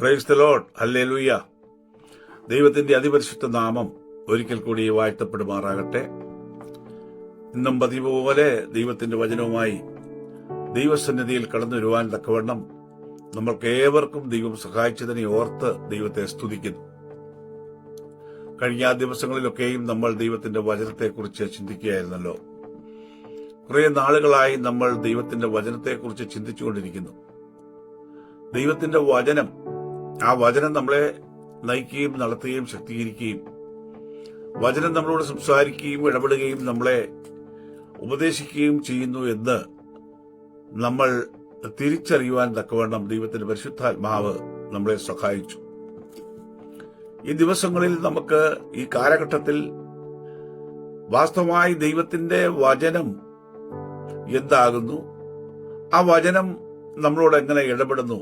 Price the Lord. Hallelujah. ദൈവത്തിന്റെ അതിപരിശുദ്ധ നാമം ഒരിക്കൽ കൂടി വാഴ്ത്തപ്പെടുമാറാകട്ടെ. ഇന്നും പതിവ് പോലെ ദൈവത്തിന്റെ വചനവുമായി ദൈവസന്നിധിയിൽ കടന്നു വരുവാൻ തക്കവണ്ണം നമ്മൾക്ക് ഏവർക്കും ദൈവം സഹായിച്ചതിനെ ഓർത്ത് ദൈവത്തെ സ്തുതിക്കുന്നു. കഴിഞ്ഞ ദിവസങ്ങളിലൊക്കെയും നമ്മൾ ദൈവത്തിന്റെ വചനത്തെക്കുറിച്ച് ചിന്തിക്കുകയായിരുന്നല്ലോ. കുറെ നാളുകളായി നമ്മൾ ദൈവത്തിന്റെ വചനത്തെക്കുറിച്ച് ചിന്തിച്ചുകൊണ്ടിരിക്കുന്നു. ദൈവത്തിന്റെ വചനം, ആ വചനം നമ്മളെ നയിക്കുകയും നടത്തുകയും ശക്തീകരിക്കുകയും വചനം നമ്മളോട് സംസാരിക്കുകയും ഇടപെടുകയും നമ്മളെ ഉപദേശിക്കുകയും ചെയ്യുന്നു എന്ന് നമ്മൾ തിരിച്ചറിയുവാൻ തക്കവണ്ണം ദൈവത്തിന്റെ പരിശുദ്ധാത്മാവ് നമ്മളെ സഹായിച്ചു. ഈ ദിവസങ്ങളിൽ നമുക്ക് ഈ കാലഘട്ടത്തിൽ വാസ്തവമായി ദൈവത്തിന്റെ വചനം എന്താകുന്നു, ആ വചനം നമ്മളോട് എങ്ങനെ ഇടപെടുന്നു,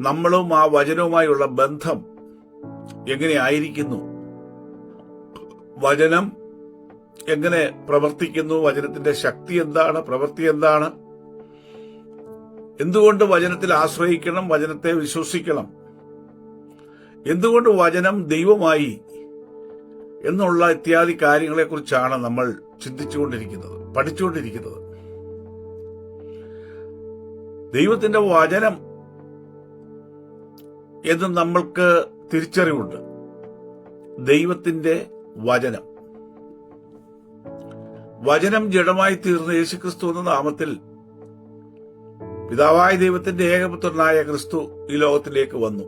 നമ്മളും ആ വചനവുമായുള്ള ബന്ധം എങ്ങനെയായിരിക്കുന്നു, വചനം എങ്ങനെ പ്രവർത്തിക്കുന്നു, വചനത്തിന്റെ ശക്തി എന്താണ്, പ്രവൃത്തി എന്താണ്, എന്തുകൊണ്ട് വചനത്തിൽ ആശ്രയിക്കണം, വചനത്തെ വിശ്വസിക്കണം, എന്തുകൊണ്ട് വചനം ദൈവമായി എന്നുള്ള ഇത്യാദി കാര്യങ്ങളെക്കുറിച്ചാണ് നമ്മൾ ചിന്തിച്ചുകൊണ്ടിരിക്കുന്നത്, പഠിച്ചുകൊണ്ടിരിക്കുന്നത്. ദൈവത്തിന്റെ വചനം എന്ന് നമ്മൾക്ക് തിരിച്ചറിവുണ്ട്. ദൈവത്തിന്റെ വചനം, വചനം ജഡമായി തീർന്ന യേശുക്രിസ്തു എന്ന നാമത്തിൽ പിതാവായ ദൈവത്തിന്റെ ഏകപുത്രനായ ക്രിസ്തു ഈ ലോകത്തിലേക്ക് വന്നു.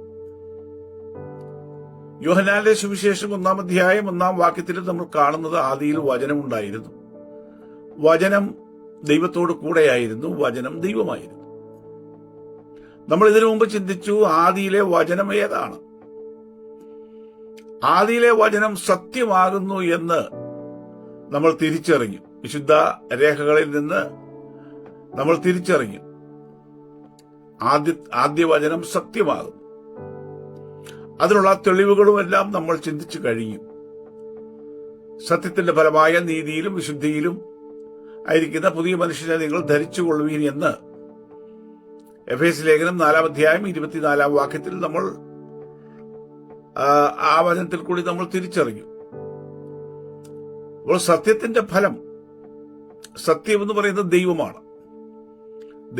യോഹന്നാന്റെ സുവിശേഷം 1-ാം അധ്യായം 1-ാം വാക്യത്തിൽ നമ്മൾ കാണുന്നത്, ആദിയിൽ വചനമുണ്ടായിരുന്നു, വചനം ദൈവത്തോട് കൂടെയായിരുന്നു, വചനം ദൈവമായിരുന്നു. നമ്മൾ ഇതിനു മുമ്പ് ചിന്തിച്ചു, ആദിയിലെ വചനം ഏതാണ്? ആദിയിലെ വചനം സത്യമാകുന്നു എന്ന് നമ്മൾ തിരിച്ചറിഞ്ഞു. വിശുദ്ധ രേഖകളിൽ നിന്ന് നമ്മൾ തിരിച്ചറിഞ്ഞു, ആദ്യ വചനം സത്യമാകുന്നു. അതിനുള്ള തെളിവുകളുമെല്ലാം നമ്മൾ ചിന്തിച്ചു കഴിഞ്ഞു. സത്യത്തിന്റെ ഫലമായ നീതിയിലും വിശുദ്ധിയിലും ആയിരിക്കുന്ന പുതിയ മനുഷ്യനെ നിങ്ങൾ ധരിച്ചുകൊള്ളുവീൻ എന്ന് എഫേസ്യ ലേഖനം 4-ാം അധ്യായം 24-ാം വാക്യത്തിൽ നമ്മൾ ആ വചനത്തിൽ കൂടി നമ്മൾ തിരിച്ചറിഞ്ഞു. അപ്പോൾ സത്യത്തിന്റെ ഫലം, സത്യം എന്ന് പറയുന്നത് ദൈവമാണ്.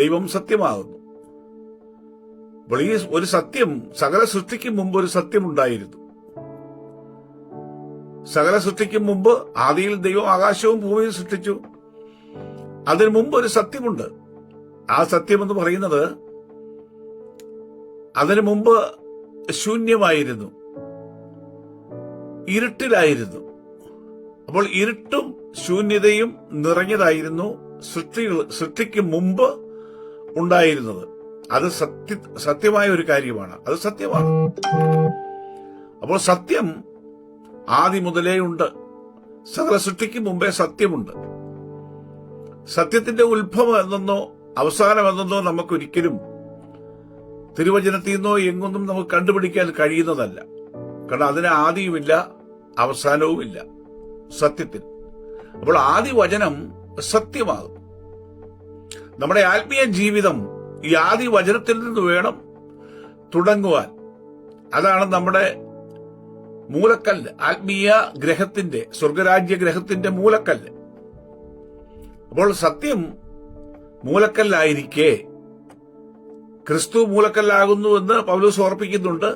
ദൈവം സത്യമാകുന്നു. അപ്പോൾ ഈ ഒരു സത്യം, സകല സൃഷ്ടിക്കും മുമ്പ് ഒരു സത്യമുണ്ടായിരുന്നു. സകല സൃഷ്ടിക്കും മുമ്പ് ആദിയിൽ ദൈവം ആകാശവും ഭൂമിയും സൃഷ്ടിച്ചു. അതിനു മുമ്പ് ഒരു സത്യമുണ്ട്. ആ സത്യം എന്ന് പറയുന്നത് അതിനു മുമ്പ് ശൂന്യമായിരുന്നു, ഇരുട്ടിലായിരുന്നു. അപ്പോൾ ഇരുട്ടും ശൂന്യതയും നിറഞ്ഞതായിരുന്നു സൃഷ്ടിക്ക് മുമ്പ് ഉണ്ടായിരുന്നത്. അത് സത്യമായ ഒരു കാര്യമാണ്, അത് സത്യമാണ്. അപ്പോൾ സത്യം ആദി മുതലേ ഉണ്ട്. സകല സൃഷ്ടിക്ക് മുമ്പേ സത്യമുണ്ട്. സത്യത്തിന്റെ ഉത്ഭവം എന്നെന്നോ അവസാനം എന്നെന്നോ നമുക്കൊരിക്കലും തിരുവചനത്തിൽ നിന്നോ എങ്ങൊന്നും നമുക്ക് കണ്ടുപിടിക്കാൻ കഴിയുന്നതല്ല. കാരണം അതിന് ആദിയുമില്ല അവസാനവുമില്ല സത്യത്തിൽ. അപ്പോൾ ആദി വചനം സത്യമാകും. നമ്മുടെ ആത്മീയ ജീവിതം ഈ ആദി വചനത്തിൽ നിന്ന് വേണം തുടങ്ങുവാൻ. അതാണ് നമ്മുടെ മൂലക്കല്ല്, ആത്മീയ ഗ്രഹത്തിന്റെ, സ്വർഗരാജ്യ ഗ്രഹത്തിന്റെ മൂലക്കല്ല്. അപ്പോൾ സത്യം മൂലക്കല്ലായിരിക്കെ ക്രിസ്തു മൂലക്കല്ലാകുന്നുവെന്ന് പൗലോസ് ഓർപ്പിക്കുന്നുണ്ട്.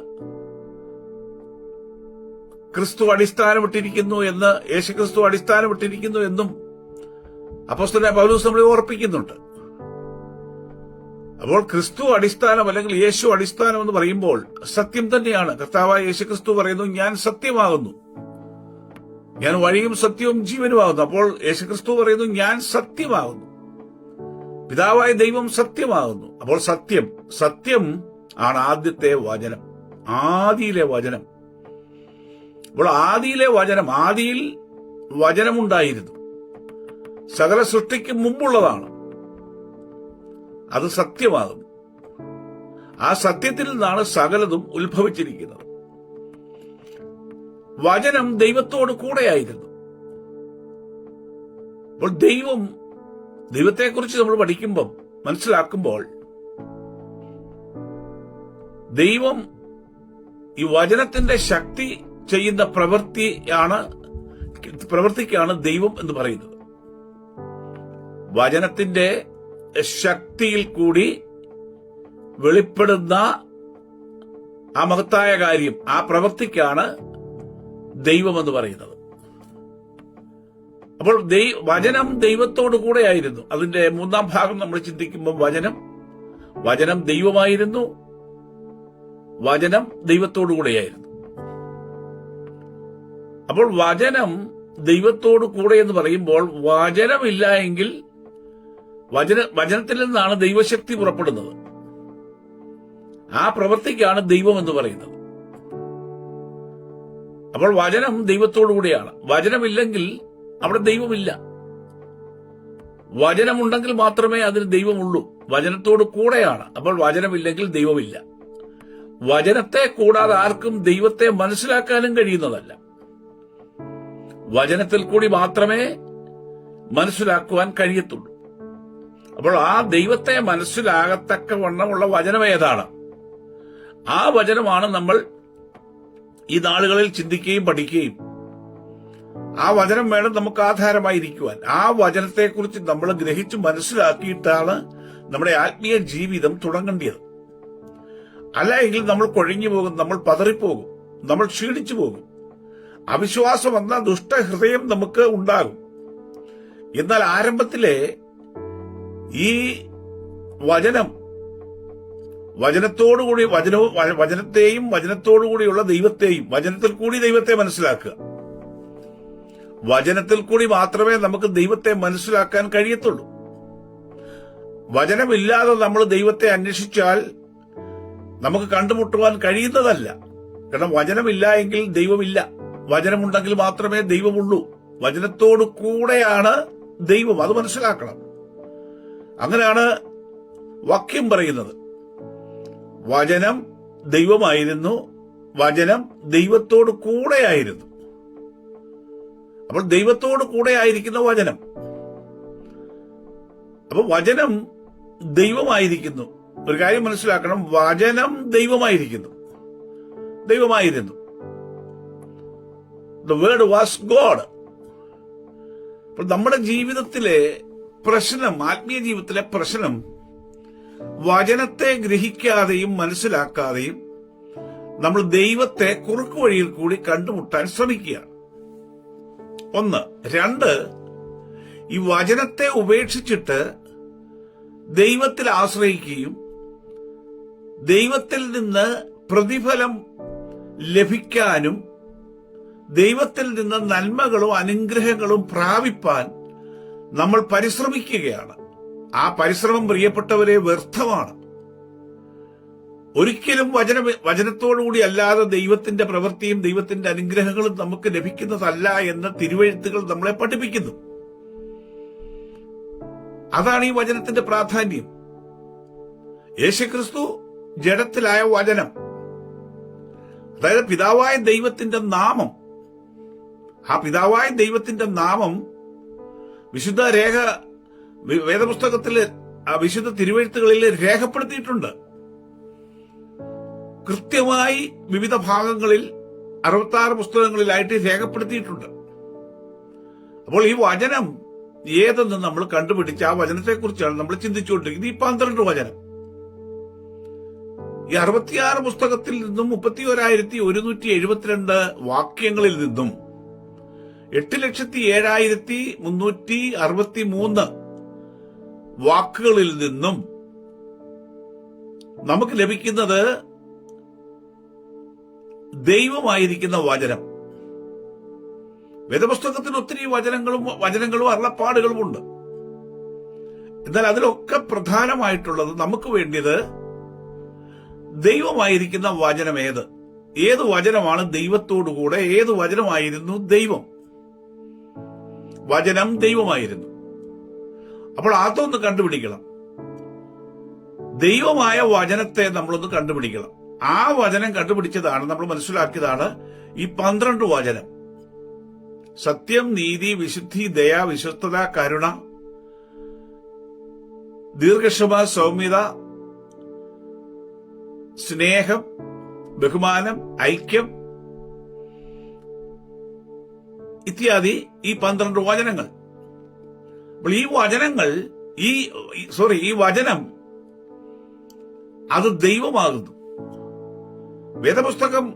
ക്രിസ്തു അടിസ്ഥാനമിട്ടിരിക്കുന്നു എന്ന്, യേശുക്രിസ്തു അടിസ്ഥാനമിട്ടിരിക്കുന്നു എന്നും അപ്പോസ്തലനായ പൗലോസ് നമ്മളെ ഓർപ്പിക്കുന്നുണ്ട്. അപ്പോൾ ക്രിസ്തു അടിസ്ഥാനം അല്ലെങ്കിൽ യേശു അടിസ്ഥാനം എന്ന് പറയുമ്പോൾ സത്യം തന്നെയാണ്. കർത്താവായ യേശുക്രിസ്തു പറയുന്നു, ഞാൻ സത്യമാകുന്നു, ഞാൻ വഴിയും സത്യവും ജീവനുമാകുന്നു. അപ്പോൾ യേശുക്രിസ്തു പറയുന്നു, ഞാൻ സത്യമാകുന്നു, പിതാവായ ദൈവം സത്യമാകുന്നു. അപ്പോൾ സത്യം ആണ് ആദ്യത്തെ വചനം, ആദിയിലെ വചനം. അപ്പോൾ ആദിയിലെ വചനം, ആദിയിൽ വചനമുണ്ടായിരുന്നു, സകല സൃഷ്ടിക്ക് മുമ്പുള്ളതാണ്, അത് സത്യമാകുന്നു. ആ സത്യത്തിൽ നിന്നാണ് സകലതും ഉത്ഭവിച്ചിരിക്കുന്നത്. വചനം ദൈവത്തോട് കൂടെയായിരുന്നു. അപ്പോൾ ദൈവത്തെക്കുറിച്ച് നമ്മൾ പഠിക്കുമ്പോൾ, മനസ്സിലാക്കുമ്പോൾ, ദൈവം ഈ വചനത്തിന്റെ ശക്തി ചെയ്യുന്ന പ്രവൃത്തിക്കാണ് ദൈവം എന്ന് പറയുന്നത്. വചനത്തിന്റെ ശക്തിയിൽ കൂടി വെളിപ്പെടുന്ന ആ മഹത്തായ കാര്യം, ആ പ്രവൃത്തിക്കാണ് ദൈവം എന്ന് പറയുന്നത്. അപ്പോൾ വചനം ദൈവത്തോടു കൂടെയായിരുന്നു. അതിന്റെ മൂന്നാം ഭാഗം നമ്മൾ ചിന്തിക്കുമ്പോൾ വചനം ദൈവമായിരുന്നു, വചനം ദൈവത്തോടു കൂടെയായിരുന്നു. അപ്പോൾ വചനം ദൈവത്തോടു കൂടെ എന്ന് പറയുമ്പോൾ വചനമില്ല എങ്കിൽ വചനത്തിൽ നിന്നാണ് ദൈവശക്തി പുറപ്പെടുന്നത്. ആ പ്രവൃത്തിക്കാണ് ദൈവം എന്ന് പറയുന്നത്. അപ്പോൾ വചനം ദൈവത്തോടു കൂടെയാണ്. വചനമില്ലെങ്കിൽ അവിടെ ദൈവമില്ല. വചനമുണ്ടെങ്കിൽ മാത്രമേ അതിന് ദൈവമുള്ളൂ. വചനത്തോട് കൂടെയാണ്. അപ്പോൾ വചനമില്ലെങ്കിൽ ദൈവമില്ല. വചനത്തെ കൂടാതെ ആർക്കും ദൈവത്തെ മനസ്സിലാക്കാനും കഴിയുന്നതല്ല. വചനത്തിൽ കൂടി മാത്രമേ മനസ്സിലാക്കുവാൻ കഴിയത്തുള്ളൂ. അപ്പോൾ ആ ദൈവത്തെ മനസ്സിലാകത്തക്കവണ്ണമുള്ള വചനം ഏതാണ്? ആ വചനമാണ് നമ്മൾ ഈ നാളുകളിൽ ചിന്തിക്കുകയും പഠിക്കുകയും. ആ വചനം വേണം നമുക്ക് ആധാരമായിരിക്കുവാൻ. ആ വചനത്തെക്കുറിച്ച് നമ്മൾ ഗ്രഹിച്ച് മനസ്സിലാക്കിയിട്ടാണ് നമ്മുടെ ആത്മീയ ജീവിതം തുടങ്ങേണ്ടത്. അല്ല എങ്കിൽ നമ്മൾ കൊഴിഞ്ഞു പോകും, നമ്മൾ പതറിപ്പോകും, നമ്മൾ ക്ഷീണിച്ചു പോകും. അവിശ്വാസം എന്ന ദുഷ്ടഹൃദയം നമുക്ക് ഉണ്ടാകും. എന്നാൽ ആരംഭത്തിലെ ഈ വചനത്തോടുകൂടി വചനത്തെയും വചനത്തോടുകൂടിയുള്ള ദൈവത്തെയും, വചനത്തിൽ കൂടി ദൈവത്തെ മനസ്സിലാക്കുക. വചനത്തിൽ കൂടി മാത്രമേ നമുക്ക് ദൈവത്തെ മനസ്സിലാക്കാൻ കഴിയത്തുള്ളൂ. വചനമില്ലാതെ നമ്മൾ ദൈവത്തെ അന്വേഷിച്ചാൽ നമുക്ക് കണ്ടുമുട്ടുവാൻ കഴിയുന്നതല്ല. കാരണം വചനമില്ല എങ്കിൽ ദൈവമില്ല. വചനമുണ്ടെങ്കിൽ മാത്രമേ ദൈവമുള്ളൂ. വചനത്തോടു കൂടെയാണ് ദൈവം, അത് മനസ്സിലാക്കണം. അങ്ങനെയാണ് വാക്യം പറയുന്നത്. വചനം ദൈവമായിരുന്നു, വചനം ദൈവത്തോടു കൂടെയായിരുന്നു. അപ്പോൾ ദൈവത്തോടു കൂടെയായിരിക്കുന്ന വചനം. അപ്പൊ വചനം ദൈവമായിരിക്കുന്നു. ഒരു കാര്യം മനസ്സിലാക്കണം, വചനം ദൈവമായിരുന്നു. The word was God. അപ്പോൾ നമ്മുടെ ജീവിതത്തിലെ പ്രശ്നം, ആത്മീയ ജീവിതത്തിലെ പ്രശ്നം, വചനത്തെ ഗ്രഹിക്കാതെയും മനസ്സിലാക്കാതെയും നമ്മൾ ദൈവത്തെ കുറുക്കു വഴിയിൽ കൂടി കണ്ടുമുട്ടാൻ ശ്രമിക്കുകയാണ്. 1. 2, ഈ വചനത്തെ ഉപേക്ഷിച്ചിട്ട് ദൈവത്തിൽ ആശ്രയിക്കുകയും ദൈവത്തിൽ നിന്ന് പ്രതിഫലം ലഭിക്കാനും ദൈവത്തിൽ നിന്ന് നന്മകളും അനുഗ്രഹങ്ങളും പ്രാപിപ്പാൻ നമ്മൾ പരിശ്രമിക്കുകയാണ്. ആ പരിശ്രമം പ്രിയപ്പെട്ടവരെ വ്യർത്ഥമാണ്. ഒരിക്കലും വചനത്തോടുകൂടി അല്ലാതെ ദൈവത്തിന്റെ പ്രവൃത്തിയും ദൈവത്തിന്റെ അനുഗ്രഹങ്ങളും നമുക്ക് ലഭിക്കുന്നതല്ല എന്ന് തിരുവെഴുത്തുകൾ നമ്മളെ പഠിപ്പിക്കുന്നു. അതാണ് ഈ വചനത്തിന്റെ പ്രാധാന്യം. യേശുക്രിസ്തു ജഡത്തിലായ വചനം, അതായത് പിതാവായ ദൈവത്തിന്റെ നാമം. ആ പിതാവായ ദൈവത്തിന്റെ നാമം വേദപുസ്തകത്തില്, വിശുദ്ധ തിരുവെഴുത്തുകളിൽ രേഖപ്പെടുത്തിയിട്ടുണ്ട്. കൃത്യമായി വിവിധ ഭാഗങ്ങളിൽ 66 പുസ്തകങ്ങളിലായിട്ട് രേഖപ്പെടുത്തിയിട്ടുണ്ട്. അപ്പോൾ ഈ വചനം ഏതെന്ന് നമ്മൾ കണ്ടുപിടിച്ച് ആ വചനത്തെക്കുറിച്ചാണ് നമ്മൾ ചിന്തിച്ചുകൊണ്ടിരിക്കുന്നത്. ഈ 12 വചനം, ഈ 66 പുസ്തകത്തിൽ നിന്നും 31,172 വാക്യങ്ങളിൽ നിന്നും 8,07,363 വാക്കുകളിൽ നിന്നും നമുക്ക് ലഭിക്കുന്നത് ദൈവമായിരിക്കുന്ന വചനം. വേദപുസ്തകത്തിന് ഒത്തിരി വചനങ്ങളും അരുളപ്പാടുകളുമുണ്ട്. എന്നാൽ അതിലൊക്കെ പ്രധാനമായിട്ടുള്ളത് നമുക്ക് വേണ്ടിയത് ദൈവമായിരിക്കുന്ന വചനം. ഏത് വചനമാണ് ദൈവത്തോടുകൂടെ? ഏത് വചനമായിരുന്നു ദൈവം? വചനം ദൈവമായിരുന്നു. അപ്പോൾ അതൊന്ന് കണ്ടുപിടിക്കണം. ദൈവമായ വചനത്തെ നമ്മളൊന്ന് കണ്ടുപിടിക്കണം. ആ വചനം കണ്ടുപിടിച്ചതാണ്, നമ്മൾ മനസ്സിലാക്കിയതാണ് ഈ 12 വചനം. സത്യം, നീതി, വിശുദ്ധി, ദയ, വിശ്വസ്തത, കരുണ, ദീർഘക്ഷമ, സൗമ്യത, സ്നേഹം, ബഹുമാനം, ഐക്യം ഇത്യാദി ഈ 12 വചനങ്ങൾ. അപ്പോൾ ഈ വചനങ്ങൾ ഈ വചനം അത് ദൈവമാകുന്നു. വേദപുസ്തകം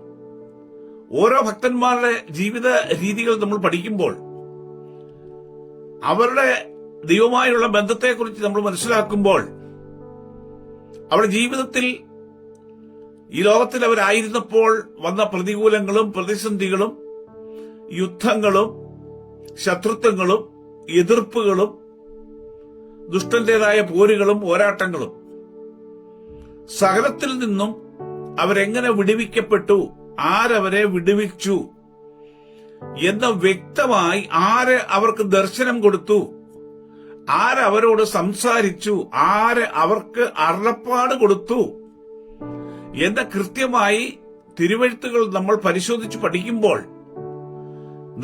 ഓരോ ഭക്തന്മാരുടെ ജീവിത രീതികൾ നമ്മൾ പഠിക്കുമ്പോൾ അവരുടെ ദൈവമായുള്ള ബന്ധത്തെക്കുറിച്ച് നമ്മൾ മനസ്സിലാക്കുമ്പോൾ അവരുടെ ജീവിതത്തിൽ ഈ ലോകത്തിൽ അവരായിരുന്നപ്പോൾ വന്ന പ്രതികൂലങ്ങളും പ്രതിസന്ധികളും യുദ്ധങ്ങളും ശത്രുത്വങ്ങളും എതിർപ്പുകളും ദുഷ്ടന്റേതായ പോരുകളും പോരാട്ടങ്ങളും സകലത്തിൽ നിന്നും അവരെങ്ങനെ വിടുവിക്കപ്പെട്ടു, ആരവരെ വിടുവിച്ചു എന്ന് വ്യക്തമായി ആര് അവർക്ക് ദർശനം കൊടുത്തു, ആരവരോട് സംസാരിച്ചു, ആര് അവർക്ക് അരുളപ്പാട് കൊടുത്തു എന്ന കൃത്യമായി തിരുവെഴുത്തുകൾ നമ്മൾ പരിശോധിച്ച് പഠിക്കുമ്പോൾ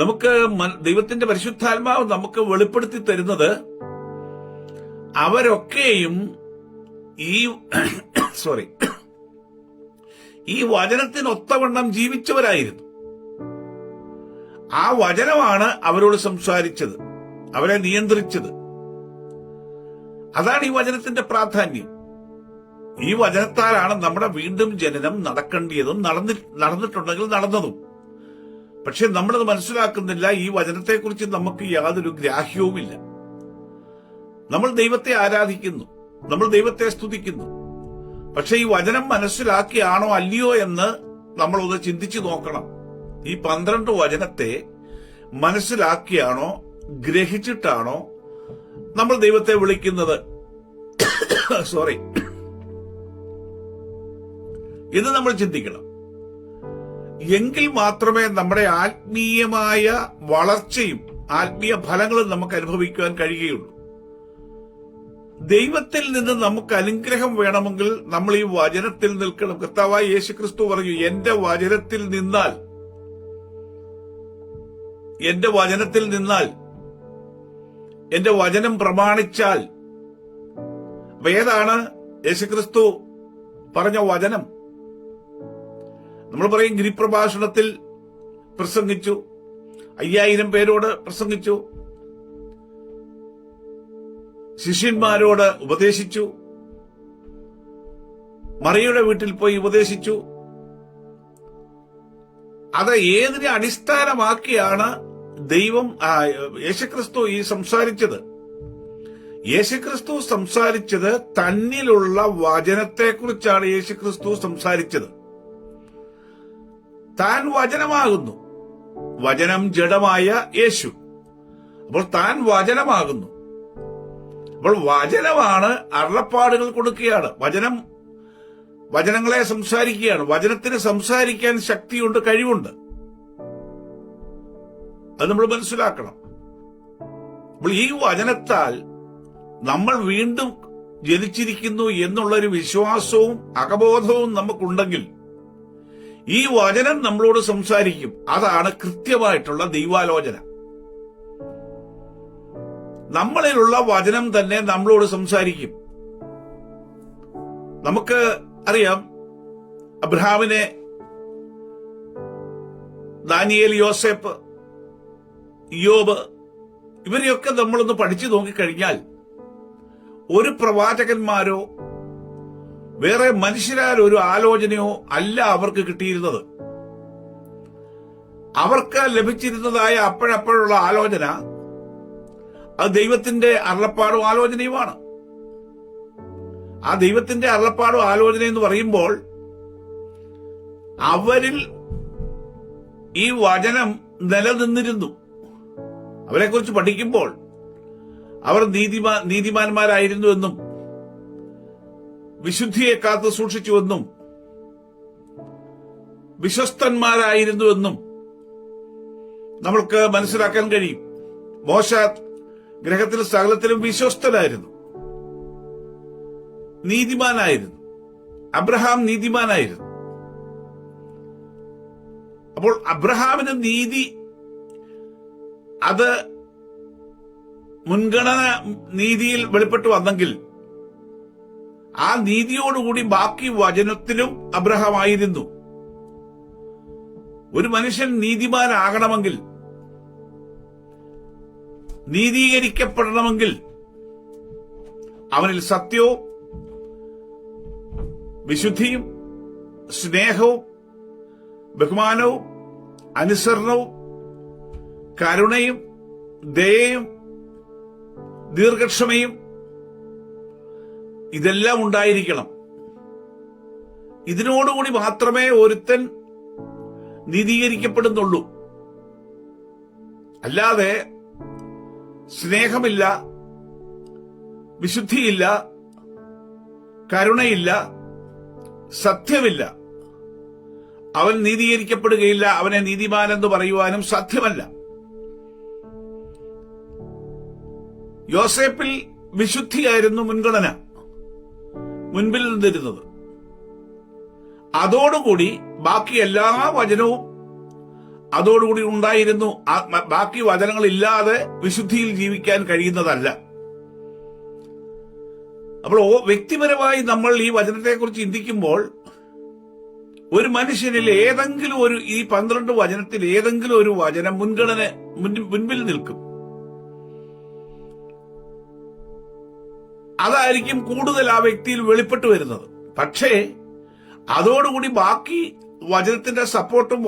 നമുക്ക് ദൈവത്തിന്റെ പരിശുദ്ധാത്മാവ് നമുക്ക് വെളിപ്പെടുത്തി തരുന്നത് അവരൊക്കെയും ഈ വചനത്തിനൊത്തവണ്ണം ജീവിച്ചവരായിരുന്നു. ആ വചനമാണ് അവരോട് സംസാരിച്ചത്, അവരെ നിയന്ത്രിച്ചത്. അതാണ് ഈ വചനത്തിന്റെ പ്രാധാന്യം. ഈ വചനത്താലാണ് നമ്മുടെ വീണ്ടും ജനനം നടക്കേണ്ടതും നടന്നിട്ടുണ്ടെങ്കിൽ നടന്നതും. പക്ഷെ നമ്മളത് മനസ്സിലാക്കുന്നില്ല. ഈ വചനത്തെക്കുറിച്ച് നമുക്ക് യാതൊരു ഗ്രാഹ്യവുമില്ല. നമ്മൾ ദൈവത്തെ ആരാധിക്കുന്നു, നമ്മൾ ദൈവത്തെ സ്തുതിക്കുന്നു. പക്ഷെ ഈ വചനം മനസ്സിലാക്കിയാണോ അല്ലയോ എന്ന് നമ്മളൊന്ന് ചിന്തിച്ചു നോക്കണം. ഈ 12 വചനത്തെ മനസ്സിലാക്കിയാണോ ഗ്രഹിച്ചിട്ടാണോ നമ്മൾ ദൈവത്തെ വിളിക്കുന്നത്? ഇത് നമ്മൾ ചിന്തിക്കണം. എങ്കിൽ മാത്രമേ നമ്മുടെ ആത്മീയമായ വളർച്ചയും ആത്മീയ ഫലങ്ങളും നമുക്ക് അനുഭവിക്കുവാൻ കഴിയുകയുള്ളൂ. ദൈവത്തിൽ നിന്ന് നമുക്ക് അനുഗ്രഹം വേണമെങ്കിൽ നമ്മൾ ഈ വചനത്തിൽ നിൽക്കണം. കർത്താവായ യേശുക്രിസ്തു പറഞ്ഞു, എന്റെ വചനത്തിൽ നിന്നാൽ എന്റെ വചനം പ്രമാണിച്ചാൽ. ഏതാണ് യേശുക്രിസ്തു പറഞ്ഞ വചനം? നമ്മൾ പറയും ഗിരിപ്രഭാഷണത്തിൽ പ്രസംഗിച്ചു, 5000 പേരോട് പ്രസംഗിച്ചു, ശിഷ്യന്മാരോട് ഉപദേശിച്ചു, മറിയയുടെ വീട്ടിൽ പോയി ഉപദേശിച്ചു. അത് ഏതിനെ അടിസ്ഥാനമാക്കിയാണ് യേശുക്രിസ്തു ഈ സംസാരിച്ചത്? യേശുക്രിസ്തു സംസാരിച്ചത് തന്നിലുള്ള വചനത്തെക്കുറിച്ചാണ്. യേശുക്രിസ്തു സംസാരിച്ചത് താൻ വചനമാകുന്നു, വചനം ജഡമായ യേശു. അപ്പോൾ താൻ വചനമാകുന്നു. അപ്പോൾ വചനമാണ് അരുളപ്പാടുകൾ കൊടുക്കുകയാണ്. വചനങ്ങളെ സംസാരിക്കുകയാണ്. വചനത്തിന് സംസാരിക്കാൻ ശക്തിയുണ്ട്, കഴിവുണ്ട്. അത് നമ്മൾ മനസ്സിലാക്കണം. അപ്പോൾ ഈ വചനത്താൽ നമ്മൾ വീണ്ടും ജനിച്ചിരിക്കുന്നു എന്നുള്ളൊരു വിശ്വാസവും അകബോധവും നമുക്കുണ്ടെങ്കിൽ ഈ വചനം നമ്മളോട് സംസാരിക്കും. അതാണ് കൃത്യമായിട്ടുള്ള ദൈവാലോചന. നമ്മളിലുള്ള വചനം തന്നെ നമ്മളോട് സംസാരിക്കും. നമുക്ക് അറിയാം, അബ്രഹാമിനെ, ദാനിയേൽ, യോസേപ്പ്, യോബ്, ഇവരെയൊക്കെ നമ്മളൊന്ന് പഠിച്ചു നോക്കിക്കഴിഞ്ഞാൽ ഒരു പ്രവാചകന്മാരോ വേറെ മനുഷ്യരാൽ ഒരു ആലോചനയോ അല്ല അവർക്ക് കിട്ടിയിരുന്നത്. അവർക്ക് ലഭിച്ചിരുന്നതായ അപ്പോഴപ്പോഴുള്ള ആലോചന അത് ദൈവത്തിന്റെ അരുളപ്പാടും ആലോചനയുമാണ്. ആ ദൈവത്തിന്റെ അരുളപ്പാടും ആലോചന എന്ന് പറയുമ്പോൾ അവരിൽ ഈ വചനം നിലനിന്നിരുന്നു. അവരെക്കുറിച്ച് പഠിക്കുമ്പോൾ അവർ നീതിമാന്മാരായിരുന്നുവെന്നും വിശുദ്ധിയെ കാത്തു സൂക്ഷിച്ചുവെന്നും വിശ്വസ്തന്മാരായിരുന്നുവെന്നും നമ്മൾക്ക് മനസ്സിലാക്കാൻ കഴിയും. മോശ ഗ്രഹത്തിൽ സകലത്തിലും വിശ്വസ്തനായിരുന്നു, നീതിമാനായിരുന്നു. അബ്രഹാം നീതിമാനായിരുന്നു. അപ്പോൾ അബ്രഹാമിന് നീതി അത് മുൻഗണന നീതിയിൽ വെളിപ്പെട്ടു വന്നെങ്കിൽ ആ നീതിയോടുകൂടി ബാക്കി വചനത്തിലും അബ്രഹാമായിരുന്നു. ഒരു മനുഷ്യൻ നീതിമാനാകണമെങ്കിൽ, നീതീകരിക്കപ്പെടണമെങ്കിൽ അവനിൽ സത്യവും വിശുദ്ധിയും സ്നേഹവും ബഹുമാനവും അനുസരണവും കരുണയും ദയയും ദീർഘക്ഷമയും ഇതെല്ലാം ഉണ്ടായിരിക്കണം. ഇതിനോടുകൂടി മാത്രമേ ഒരുത്തൻ നീതീകരിക്കപ്പെടുന്നുള്ളൂ. അല്ലാതെ സ്നേഹമില്ല, വിശുദ്ധിയില്ല, കരുണയില്ല, സത്യമില്ല, അവൻ നീതീകരിക്കപ്പെടുകയില്ല. അവനെ നീതിമാനെന്ന് പറയുവാനും സാധ്യമല്ല. യോസേപ്പിൽ വിശുദ്ധിയായിരുന്നു മുൻഗണന, മുൻപിൽ നിന്നിരുന്നത്. അതോടുകൂടി ബാക്കി എല്ലാ വചനവും അതോടുകൂടി ഉണ്ടായിരുന്നു. ബാക്കി വചനങ്ങളില്ലാതെ വിശുദ്ധിയിൽ ജീവിക്കാൻ കഴിയുന്നതല്ല. അപ്പോൾ വ്യക്തിപരമായി നമ്മൾ ഈ വചനത്തെക്കുറിച്ച് ചിന്തിക്കുമ്പോൾ ഒരു മനുഷ്യനിൽ ഏതെങ്കിലും ഒരു, ഈ 12 വചനത്തിൽ ഏതെങ്കിലും ഒരു വചനം മുൻപിൽ നിൽക്കും. അതായിരിക്കും കൂടുതൽ ആ വ്യക്തിയിൽ വെളിപ്പെട്ടു വരുന്നത്. പക്ഷേ അതോടുകൂടി ബാക്കി വചനത്തിന്റെ സപ്പോർട്ടും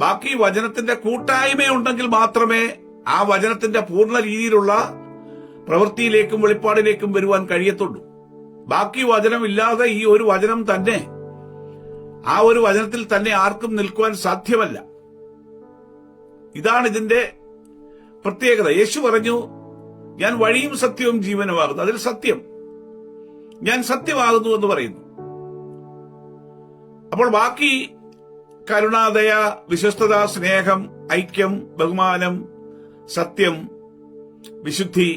ബാക്കി വചനത്തിന്റെ കൂട്ടായ്മയുണ്ടെങ്കിൽ മാത്രമേ ആ വചനത്തിന്റെ പൂർണ്ണ രീതിയിലുള്ള പ്രവൃത്തിയിലേക്കും വെളിപ്പാടിലേക്കും വരുവാൻ കഴിയത്തുള്ളൂ. ബാക്കി വചനമില്ലാതെ ഈ ഒരു വചനം തന്നെ, ആ ഒരു വചനത്തിൽ തന്നെ ആർക്കും നിൽക്കുവാൻ സാധ്യമല്ല. ഇതാണ് ഇതിന്റെ പ്രത്യേകത. യേശു പറഞ്ഞു, ഞാൻ വഴിയും സത്യവും ജീവനുമാകുന്നു. അതിൽ സത്യം, ഞാൻ സത്യമാകുന്നു എന്ന് പറയുന്നു. അപ്പോൾ ബാക്കി കരുണാദയ, വിശ്വസ്തത, സ്നേഹം, ഐക്യം, ബഹുമാനം, സത്യം, വിശുദ്ധി,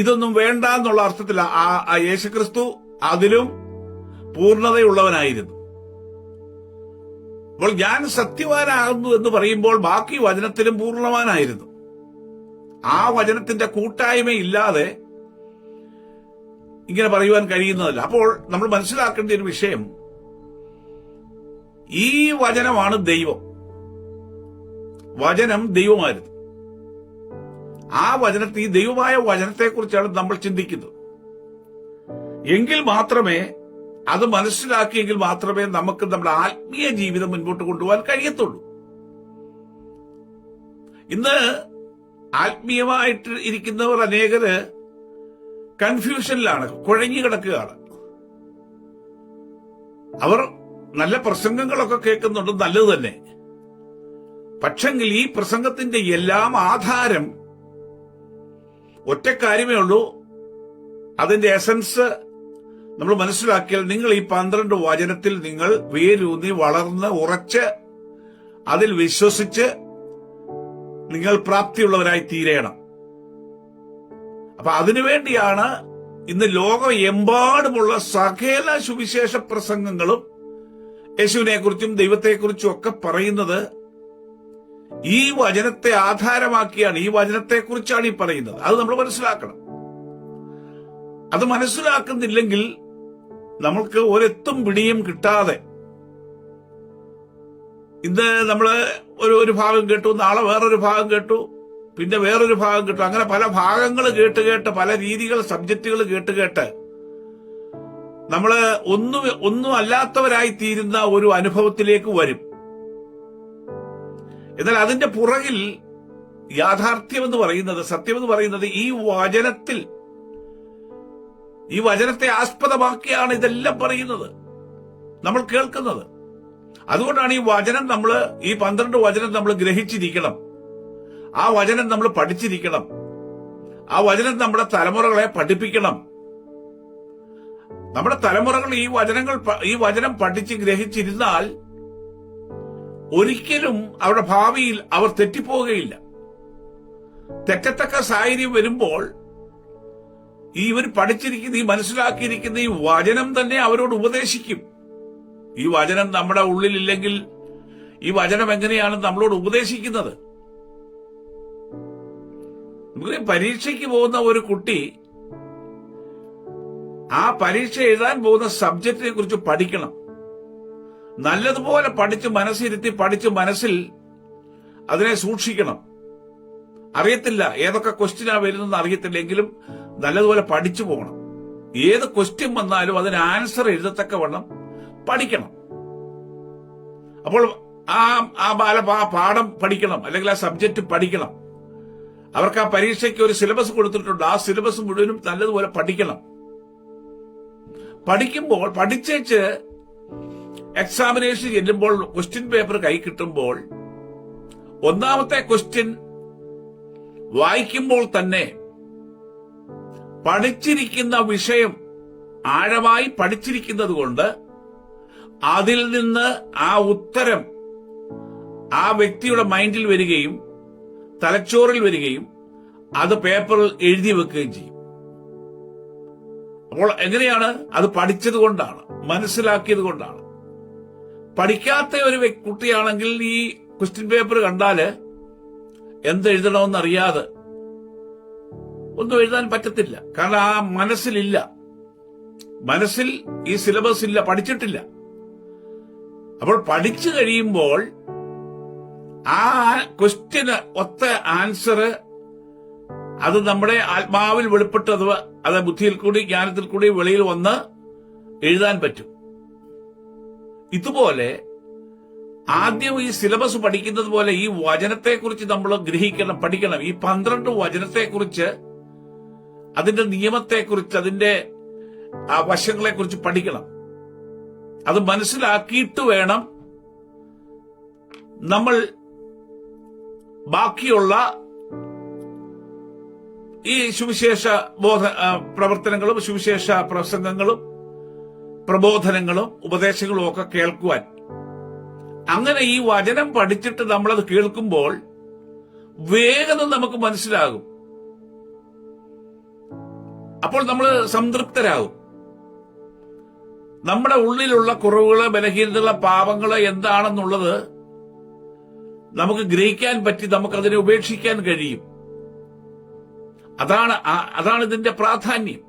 ഇതൊന്നും വേണ്ട എന്നുള്ള അർത്ഥത്തിൽ ആ യേശുക്രിസ്തു അതിലും പൂർണ്ണതയുള്ളവനായിരുന്നു. അപ്പോൾ ഞാൻ സത്യവാനാകുന്നു എന്ന് പറയുമ്പോൾ ബാക്കി വചനത്തിലും പൂർണ്ണവാനായിരുന്നു. ആ വചനത്തിന്റെ കൂട്ടായ്മയില്ലാതെ ഇങ്ങനെ പറയുവാൻ കഴിയുന്നതല്ല. അപ്പോൾ നമ്മൾ മനസ്സിലാക്കേണ്ട ഒരു വിഷയം, ഈ വചനമാണ് ദൈവം. വചനം ദൈവമായിരുന്നു. ആ വചനത്തെ, ഈ ദൈവമായ വചനത്തെക്കുറിച്ചാണ് നമ്മൾ ചിന്തിക്കുന്നത്. എങ്കിൽ മാത്രമേ, അത് മനസ്സിലാക്കിയെങ്കിൽ മാത്രമേ നമുക്ക് നമ്മുടെ ആത്മീയ ജീവിതം മുൻപോട്ട് കൊണ്ടുപോകാൻ കഴിയത്തുള്ളൂ. ഇന്ന് ആത്മീയമായിട്ട് ഇരിക്കുന്നവർ അനേകര് കൺഫ്യൂഷനിലാണ്, കുഴഞ്ഞു കിടക്കുകയാണ്. അവർ നല്ല പ്രസംഗങ്ങളൊക്കെ കേൾക്കുന്നുണ്ട്, നല്ലത് തന്നെ. പക്ഷെങ്കിൽ ഈ പ്രസംഗത്തിന്റെ എല്ലാം ആധാരം ഒറ്റ കാര്യമേ ഉള്ളൂ. അതിന്റെ എസൻസ് നമ്മൾ മനസ്സിലാക്കിയാൽ, നിങ്ങൾ ഈ 12 വചനത്തിൽ നിങ്ങൾ വേരൂന്നി വളർന്ന് ഉറച്ച് അതിൽ വിശ്വസിച്ച് നിങ്ങൾ പ്രാപ്തിയുള്ളവരായി തീരണം. അപ്പൊ അതിനുവേണ്ടിയാണ് ഇന്ന് ലോകമെമ്പാടുമുള്ള സകല സുവിശേഷ പ്രസംഗങ്ങളും യേശുവിനെ കുറിച്ചും ദൈവത്തെക്കുറിച്ചും ഒക്കെ പറയുന്നത്. ഈ വചനത്തെ ആധാരമാക്കിയാണ്, ഈ വചനത്തെക്കുറിച്ചാണ് ഈ പറയുന്നത്. അത് നമ്മൾ മനസ്സിലാക്കണം. അത് മനസ്സിലാക്കുന്നില്ലെങ്കിൽ നമ്മൾക്ക് ഒരെത്തും പിടിയും കിട്ടാതെ, ഇന്ന് നമ്മള് ഒരു ഭാഗം കേട്ടു, നാളെ വേറൊരു ഭാഗം കേട്ടു, പിന്നെ വേറൊരു ഭാഗം കേട്ടു, അങ്ങനെ പല ഭാഗങ്ങൾ കേട്ട് പല രീതികൾ, സബ്ജക്റ്റുകൾ കേട്ട് നമ്മള് ഒന്നും അല്ലാത്തവരായി തീരുന്ന ഒരു അനുഭവത്തിലേക്ക് വരും. എന്നാൽ അതിന്റെ പുറകിൽ യാഥാർത്ഥ്യമെന്ന് പറയുന്നത്, സത്യമെന്ന് പറയുന്നത് ഈ വചനത്തെ ആസ്പദമാക്കിയാണ് ഇതെല്ലാം പറയുന്നത്, നമ്മൾ കേൾക്കുന്നത്. അതുകൊണ്ടാണ് ഈ 12 വചനം നമ്മൾ ഗ്രഹിച്ചിരിക്കണം. ആ വചനം നമ്മൾ പഠിച്ചിരിക്കണം. ആ വചനം നമ്മുടെ തലമുറകളെ പഠിപ്പിക്കണം. നമ്മുടെ തലമുറകൾ ഈ വചനം പഠിച്ച് ഗ്രഹിച്ചിരുന്നാൽ ഒരിക്കലും അവരുടെ ഭാവിയിൽ അവർ തെറ്റിപ്പോവുകയില്ല. തെറ്റത്തക്ക സാഹചര്യം വരുമ്പോൾ ഇവർ പഠിച്ചിരിക്കുന്ന, ഈ മനസ്സിലാക്കിയിരിക്കുന്ന ഈ വചനം തന്നെ അവരോട് ഉപദേശിക്കും. ഈ വചനം നമ്മുടെ ഉള്ളിലില്ലെങ്കിൽ ഈ വചനം എങ്ങനെയാണ് നമ്മളോട് ഉപദേശിക്കുന്നത്? നമുക്ക് പരീക്ഷയ്ക്ക് പോകുന്ന ഒരു കുട്ടി ആ പരീക്ഷ എഴുതാൻ പോകുന്ന സബ്ജക്റ്റിനെ കുറിച്ച് പഠിക്കണം. നല്ലതുപോലെ പഠിച്ച് മനസ്സിരുത്തി പഠിച്ച് മനസ്സിൽ അതിനെ സൂക്ഷിക്കണം. അറിയത്തില്ല ഏതൊക്കെ ക്വസ്റ്റ്യനാ വരുന്നതെന്ന് അറിയത്തില്ലെങ്കിലും നല്ലതുപോലെ പഠിച്ചു പോകണം. ഏത് ക്വസ്റ്റ്യൻ വന്നാലും അതിന് ആൻസർ എഴുതത്തക്കവണ്ണം പഠിക്കണം. അപ്പോൾ ആ പാഠം പഠിക്കണം, അല്ലെങ്കിൽ ആ സബ്ജക്ട് പഠിക്കണം. അവർക്ക് ആ പരീക്ഷയ്ക്ക് ഒരു സിലബസ് കൊടുത്തിട്ടുണ്ട്. ആ സിലബസ് മുഴുവനും നല്ലതുപോലെ പഠിക്കണം. പഠിക്കുമ്പോൾ പഠിച്ചേച്ച് എക്സാമിനേഷൻ ചെല്ലുമ്പോൾ ക്വസ്റ്റ്യൻ പേപ്പർ കൈ കിട്ടുമ്പോൾ ഒന്നാമത്തെ ക്വസ്റ്റ്യൻ വായിക്കുമ്പോൾ തന്നെ പഠിച്ചിരിക്കുന്ന വിഷയം ആഴമായി പഠിച്ചിരിക്കുന്നത് കൊണ്ട് അതിൽ നിന്ന് ആ ഉത്തരം ആ വ്യക്തിയുടെ മൈൻഡിൽ വരികയും തലച്ചോറിൽ വരികയും അത് പേപ്പറിൽ എഴുതി വെക്കുകയും ചെയ്യും. അപ്പോൾ എങ്ങനെയാണ്? അത് പഠിച്ചത് കൊണ്ടാണ്, മനസ്സിലാക്കിയത് കൊണ്ടാണ്. പഠിക്കാത്ത ഒരു കുട്ടിയാണെങ്കിൽ ഈ ക്വസ്റ്റ്യൻ പേപ്പർ കണ്ടാല് എന്തെഴുതണമെന്നറിയാതെ ഒന്നും എഴുതാൻ പറ്റത്തില്ല. കാരണം ആ മനസ്സിലില്ല, മനസ്സിൽ ഈ സിലബസ് ഇല്ല, പഠിച്ചിട്ടില്ല. അപ്പോൾ പഠിച്ചു കഴിയുമ്പോൾ ആ ക്വസ്റ്റ്യന് ഒത്ത ആൻസർ അത് നമ്മുടെ ആത്മാവിൽ വെളിപ്പെട്ടത് അത് ബുദ്ധിയിൽ കൂടി ജ്ഞാനത്തിൽ കൂടി വെളിയിൽ വന്ന് എഴുതാൻ പറ്റും. ഇതുപോലെ ആദ്യം ഈ സിലബസ് പഠിക്കുന്നത് പോലെ ഈ വചനത്തെക്കുറിച്ച് നമ്മൾ ഗ്രഹിക്കണം, പഠിക്കണം. ഈ 12 വചനത്തെക്കുറിച്ച്, അതിന്റെ നിയമത്തെക്കുറിച്ച്, അതിന്റെ ആ വശങ്ങളെക്കുറിച്ച് പഠിക്കണം. അത് മനസ്സിലാക്കിയിട്ട് വേണം നമ്മൾ ബാക്കിയുള്ള ഈ സുവിശേഷ പ്രവർത്തനങ്ങളും സുവിശേഷ പ്രസംഗങ്ങളും പ്രബോധനങ്ങളും ഉപദേശങ്ങളും ഒക്കെ കേൾക്കുവാൻ. അങ്ങനെ ഈ വചനം പഠിച്ചിട്ട് നമ്മളത് കേൾക്കുമ്പോൾ വേഗം നമുക്ക് മനസ്സിലാകും. അപ്പോൾ നമ്മൾ സംതൃപ്തരാകും. നമ്മുടെ ഉള്ളിലുള്ള കുറവുകള്, ബലഹീനതകള്, പാപങ്ങള് എന്താണെന്നുള്ളത് നമുക്ക് ഗ്രഹിക്കാൻ പറ്റി, നമുക്കതിനെ ഉപേക്ഷിക്കാൻ കഴിയും. അതാണ് ഇതിന്റെ പ്രാധാന്യം.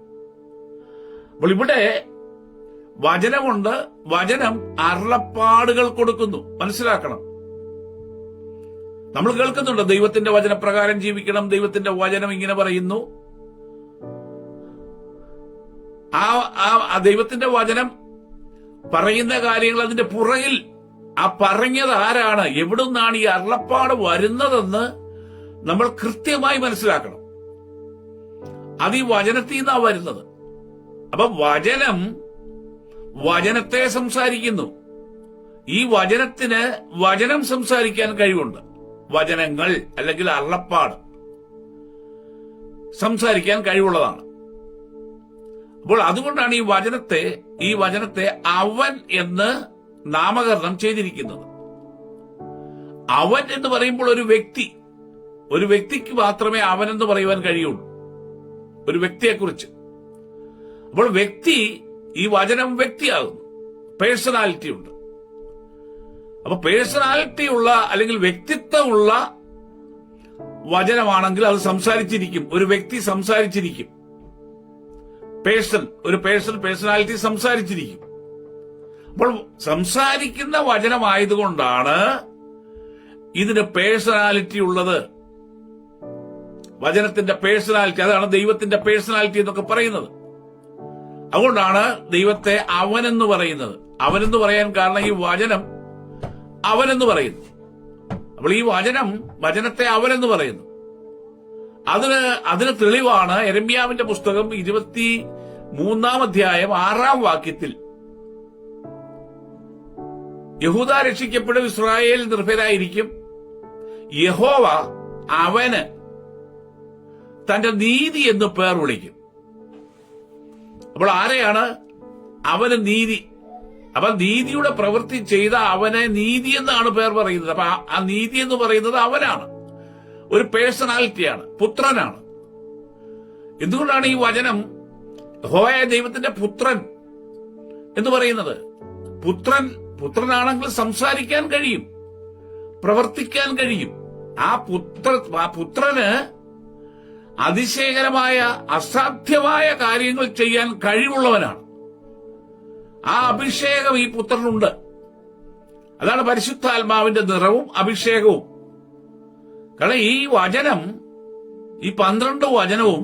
അപ്പോൾ ഇവിടെ വചനമുണ്ട്. വചനം അരുളപ്പാടുകൾ കൊടുക്കുന്നു. മനസ്സിലാക്കണം. നമ്മൾ കേൾക്കുന്നുണ്ട് ദൈവത്തിന്റെ വചനപ്രകാരം ജീവിക്കണം, ദൈവത്തിന്റെ വചനം ഇങ്ങനെ പറയുന്നു. ആ ദൈവത്തിന്റെ വചനം പറയുന്ന കാര്യങ്ങൾ, അതിന്റെ പുറകിൽ ആ പറഞ്ഞത് ആരാണ്, എവിടുന്നാണ് ഈ അരുളപ്പാട് വരുന്നതെന്ന് നമ്മൾ കൃത്യമായി മനസ്സിലാക്കണം. അത് ഈ വചനത്തിൽ നിന്നാണ് വരുന്നത്. അപ്പൊ വചനത്തെ സംസാരിക്കുന്നു. ഈ വചനത്തിന് വചനം സംസാരിക്കാൻ കഴിവുണ്ട്. വചനങ്ങൾ അല്ലെങ്കിൽ അരുളപ്പാട് സംസാരിക്കാൻ കഴിവുള്ളതാണ്. അപ്പോൾ അതുകൊണ്ടാണ് ഈ വചനത്തെ അവൻ എന്ന് നാമകരണം ചെയ്തിരിക്കുന്നത്. അവൻ എന്ന് പറയുമ്പോൾ ഒരു വ്യക്തിക്ക് മാത്രമേ അവൻ എന്ന് പറയുവാൻ കഴിയുള്ളൂ, ഒരു വ്യക്തിയെക്കുറിച്ച്. അപ്പോൾ ഈ വചനം വ്യക്തിയാകുന്നു, പേഴ്സണാലിറ്റി ഉണ്ട്. അപ്പൊ പേഴ്സണാലിറ്റി ഉള്ള അല്ലെങ്കിൽ വ്യക്തിത്വമുള്ള വചനമാണെങ്കിൽ അത് സംസാരിച്ചിരിക്കും. ഒരു വ്യക്തി സംസാരിച്ചിരിക്കും. പേഴ്സണാലിറ്റി സംസാരിച്ചിരിക്കും. അപ്പോൾ സംസാരിക്കുന്ന വചനമായതുകൊണ്ടാണ് ഇതിന് പേഴ്സണാലിറ്റി ഉള്ളത്. വചനത്തിന്റെ പേഴ്സണാലിറ്റി, അതാണ് ദൈവത്തിന്റെ പേഴ്സണാലിറ്റി എന്നൊക്കെ പറയുന്നത്. അതുകൊണ്ടാണ് ദൈവത്തെ അവനെന്ന് പറയുന്നത്. അവനെന്ന് പറയാൻ കാരണം ഈ വചനം അവനെന്ന് പറയുന്നു. അപ്പോൾ ഈ വചനത്തെ അവനെന്ന് പറയുന്നു. അതിന് തെളിവാണ് യെരമ്യാവിന്റെ പുസ്തകം 23-ാം അധ്യായം 6-ാം വാക്യത്തിൽ യഹൂദ രക്ഷിക്കപ്പെടും, ഇസ്രായേൽ നിർഭയരായിരിക്കും, യഹോവ അവന് തന്റെ നീതി എന്ന് പേർ വിളിക്കും. അപ്പോൾ ആരെയാണ് അവന് നീതി? അപ്പൊ നീതിയുടെ പ്രവൃത്തി ചെയ്ത അവനെ നീതി എന്നാണ് പേർ പറയുന്നത്. അപ്പൊ ആ നീതി എന്ന് പറയുന്നത് അവനാണ്, ഒരു പേഴ്സണാലിറ്റിയാണ്, പുത്രനാണ്. എന്തുകൊണ്ടാണ് ഈ വചനം യഹോവയായ ദൈവത്തിന്റെ പുത്രൻ എന്ന് പറയുന്നത്? പുത്രനാണെങ്കിൽ സംസാരിക്കാൻ കഴിയും, പ്രവർത്തിക്കാൻ കഴിയും. ആ പുത്രന് അതിശയകരമായ അസാധ്യമായ കാര്യങ്ങൾ ചെയ്യാൻ കഴിവുള്ളവനാണ്. ആ അഭിഷേകം ഈ പുത്രനുണ്ട്. അതാണ് പരിശുദ്ധാത്മാവിന്റെ നിറവും അഭിഷേകവും. കാരണം ഈ വചനം, ഈ 12 വചനവും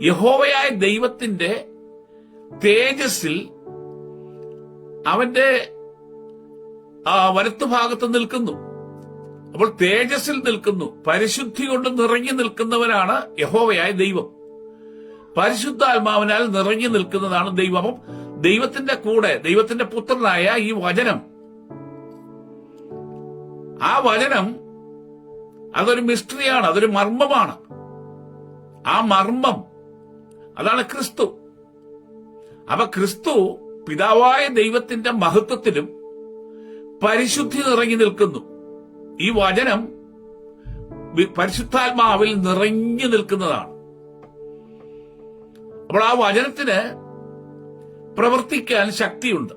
യഹോവയായ ദൈവത്തിന്റെ തേജസ്സിൽ അവന്റെ വലത്തുഭാഗത്ത് നിൽക്കുന്നു. അപ്പോൾ തേജസ്സിൽ നിൽക്കുന്നു, പരിശുദ്ധി കൊണ്ട് നിറഞ്ഞു നിൽക്കുന്നവനാണ് യഹോവയായ ദൈവം. പരിശുദ്ധാത്മാവിനാൽ നിറഞ്ഞു നിൽക്കുന്നതാണ് ദൈവം. അപ്പം ദൈവത്തിന്റെ കൂടെ ദൈവത്തിന്റെ പുത്രനായ ഈ വചനം, ആ വചനം അതൊരു മിസ്റ്ററിയാണ്, അതൊരു മർമ്മമാണ്. ആ മർമ്മം അതാണ് ക്രിസ്തു. അപ്പൊ ക്രിസ്തു പിതാവായ ദൈവത്തിന്റെ മഹത്വത്തിലും പരിശുദ്ധി നിറഞ്ഞു നിൽക്കുന്നു. ഈ വചനം പരിശുദ്ധാത്മാവിൽ നിറഞ്ഞു നിൽക്കുന്നതാണ്. അപ്പോൾ ആ വചനത്തിന് പ്രവർത്തിക്കാൻ ശക്തിയുണ്ട്.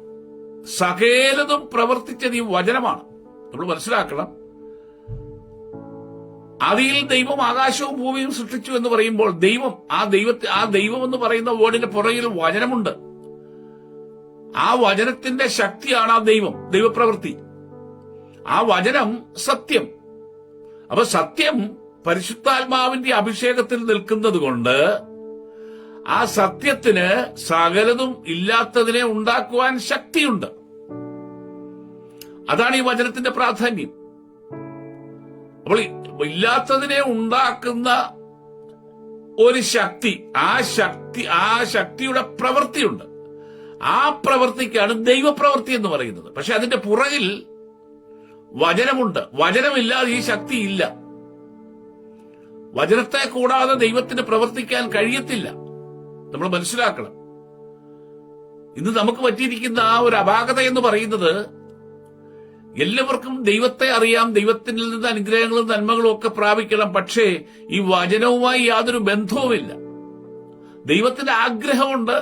സകലതും പ്രവർത്തിച്ചത് ഈ വചനമാണ്. നമ്മൾ മനസ്സിലാക്കണം, ആദിയിൽ ദൈവം ആകാശവും ഭൂമിയും സൃഷ്ടിച്ചു എന്ന് പറയുമ്പോൾ ആ ദൈവം എന്ന് പറയുന്ന വേർഡിന്റെ പുറകിൽ വചനമുണ്ട്. ആ വചനത്തിന്റെ ശക്തിയാണ് ആ ദൈവപ്രവൃത്തി. ആ വചനം സത്യം. അപ്പൊ സത്യം പരിശുദ്ധാത്മാവിന്റെ അഭിഷേകത്തിൽ നിൽക്കുന്നത് കൊണ്ട് ആ സത്യത്തിന് സകലതും ഇല്ലാത്തതിനെ ഉണ്ടാക്കുവാൻ ശക്തിയുണ്ട്. അതാണ് ഈ വചനത്തിന്റെ പ്രാധാന്യം. അപ്പോൾ ഇല്ലാത്തതിനെ ഉണ്ടാക്കുന്ന ഒരു ശക്തി, ആ ശക്തിയുടെ പ്രവൃത്തിയുണ്ട്. ആ പ്രവൃത്തിക്കാണ് ദൈവപ്രവൃത്തി എന്ന് പറയുന്നത്. പക്ഷെ അതിന്റെ പുറകിൽ വചനമുണ്ട്. വചനമില്ലാതെ ഈ ശക്തി ഇല്ല. വചനത്തെ കൂടാതെ ദൈവത്തിന് പ്രവർത്തിക്കാൻ കഴിയത്തില്ല. നമ്മൾ മനസ്സിലാക്കണം. ഇന്ന് നമുക്ക് പറ്റിയിരിക്കുന്ന ആ ഒരു അപാകത എന്ന് പറയുന്നത്, എല്ലാവർക്കും ദൈവത്തെ അറിയാം, ദൈവത്തിൽ നിന്ന് അനുഗ്രഹങ്ങളും നന്മകളും ഒക്കെ പ്രാപിക്കണം. പക്ഷേ ഈ വചനവുമായി യാതൊരു ബന്ധവുമില്ല. ദൈവത്തിന്റെ ആഗ്രഹമുണ്ട്,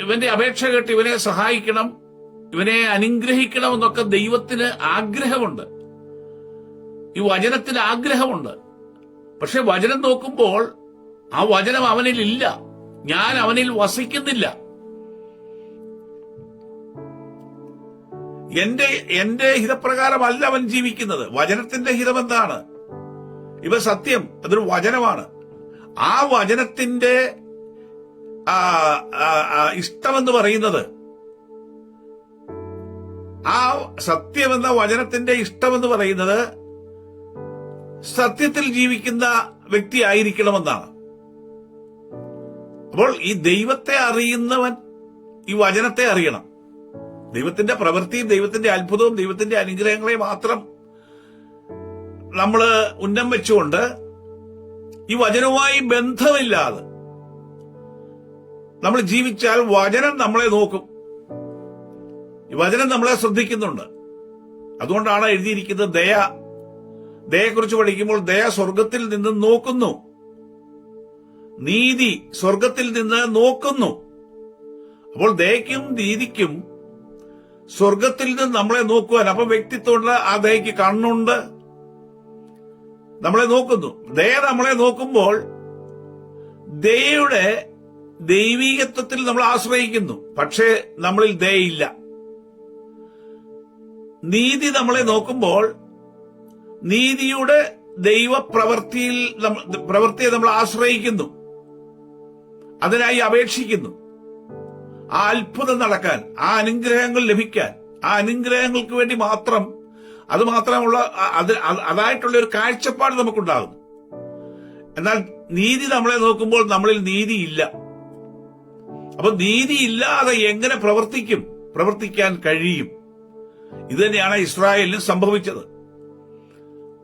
ഇവന്റെ അപേക്ഷ കേട്ട് ഇവനെ സഹായിക്കണം, ഇവനെ അനുഗ്രഹിക്കണം എന്നൊക്കെ ദൈവത്തിന് ആഗ്രഹമുണ്ട്. ഈ വചനത്തിന് ആഗ്രഹമുണ്ട്. പക്ഷെ വചനം നോക്കുമ്പോൾ ആ വചനം അവനിൽ ഇല്ല. ഞാൻ അവനിൽ വസിക്കുന്നില്ല. എന്റെ ഹിതപ്രകാരമല്ല അവൻ ജീവിക്കുന്നത്. വചനത്തിന്റെ ഹിതം എന്താണ്? ഇവ സത്യം, അതൊരു വചനമാണ്. ആ വചനത്തിന്റെ ഇഷ്ടമെന്ന് പറയുന്നത്, ആ സത്യമെന്ന വചനത്തിന്റെ ഇഷ്ടമെന്ന് പറയുന്നത് സത്യത്തിൽ ജീവിക്കുന്ന വ്യക്തി ആയിരിക്കണമെന്നാണ്. അപ്പോൾ ഈ ദൈവത്തെ അറിയുന്നവൻ ഈ വചനത്തെ അറിയണം. ദൈവത്തിന്റെ പ്രവൃത്തിയും ദൈവത്തിന്റെ അത്ഭുതവും ദൈവത്തിന്റെ അനുഗ്രഹങ്ങളെ മാത്രം നമ്മൾ ഉന്നം വെച്ചുകൊണ്ട് ഈ വചനവുമായി ബന്ധമില്ലാതെ നമ്മൾ ജീവിച്ചാൽ വചനം നമ്മളെ നോക്കും. ഈ വചനം നമ്മളെ ശ്രദ്ധിക്കുന്നുണ്ട്. അതുകൊണ്ടാണ് എഴുതിയിരിക്കുന്നത് ദയയെക്കുറിച്ച് പഠിക്കുമ്പോൾ ദയ സ്വർഗത്തിൽ നിന്ന് നോക്കുന്നു, നീതി സ്വർഗത്തിൽ നിന്ന് നോക്കുന്നു. അപ്പോൾ ദയയ്ക്കും നീതിക്കും സ്വർഗത്തിൽ നിന്ന് നമ്മളെ നോക്കുവാൻ, അപ്പൊ വ്യക്തിത്വമുള്ള ആ ദയയ്ക്ക് കണ്ണുണ്ട്, നമ്മളെ നോക്കുന്നു. ദയ നമ്മളെ നോക്കുമ്പോൾ ദയയുടെ ദൈവീകത്വത്തിൽ നമ്മൾ ആശ്രയിക്കുന്നു. പക്ഷേ നമ്മളിൽ ദയയില്ല. നീതി നമ്മളെ നോക്കുമ്പോൾ നീതിയുടെ പ്രവൃത്തിയെ നമ്മൾ ആശ്രയിക്കുന്നു, അതിനായി അപേക്ഷിക്കുന്നു. ആ അത്ഭുതം നടക്കാൻ, ആ അനുഗ്രഹങ്ങൾ ലഭിക്കാൻ, ആ അനുഗ്രഹങ്ങൾക്ക് വേണ്ടി അതായിട്ടുള്ള ഒരു കാഴ്ചപ്പാട് നമുക്കുണ്ടാകുന്നു. എന്നാൽ നീതി നമ്മളെ നോക്കുമ്പോൾ നമ്മളിൽ നീതിയില്ല. അപ്പൊ നീതിയില്ലാതെ എങ്ങനെ പ്രവർത്തിക്കാൻ കഴിയും? ഇത് തന്നെയാണ് ഇസ്രായേലിന് സംഭവിച്ചത്.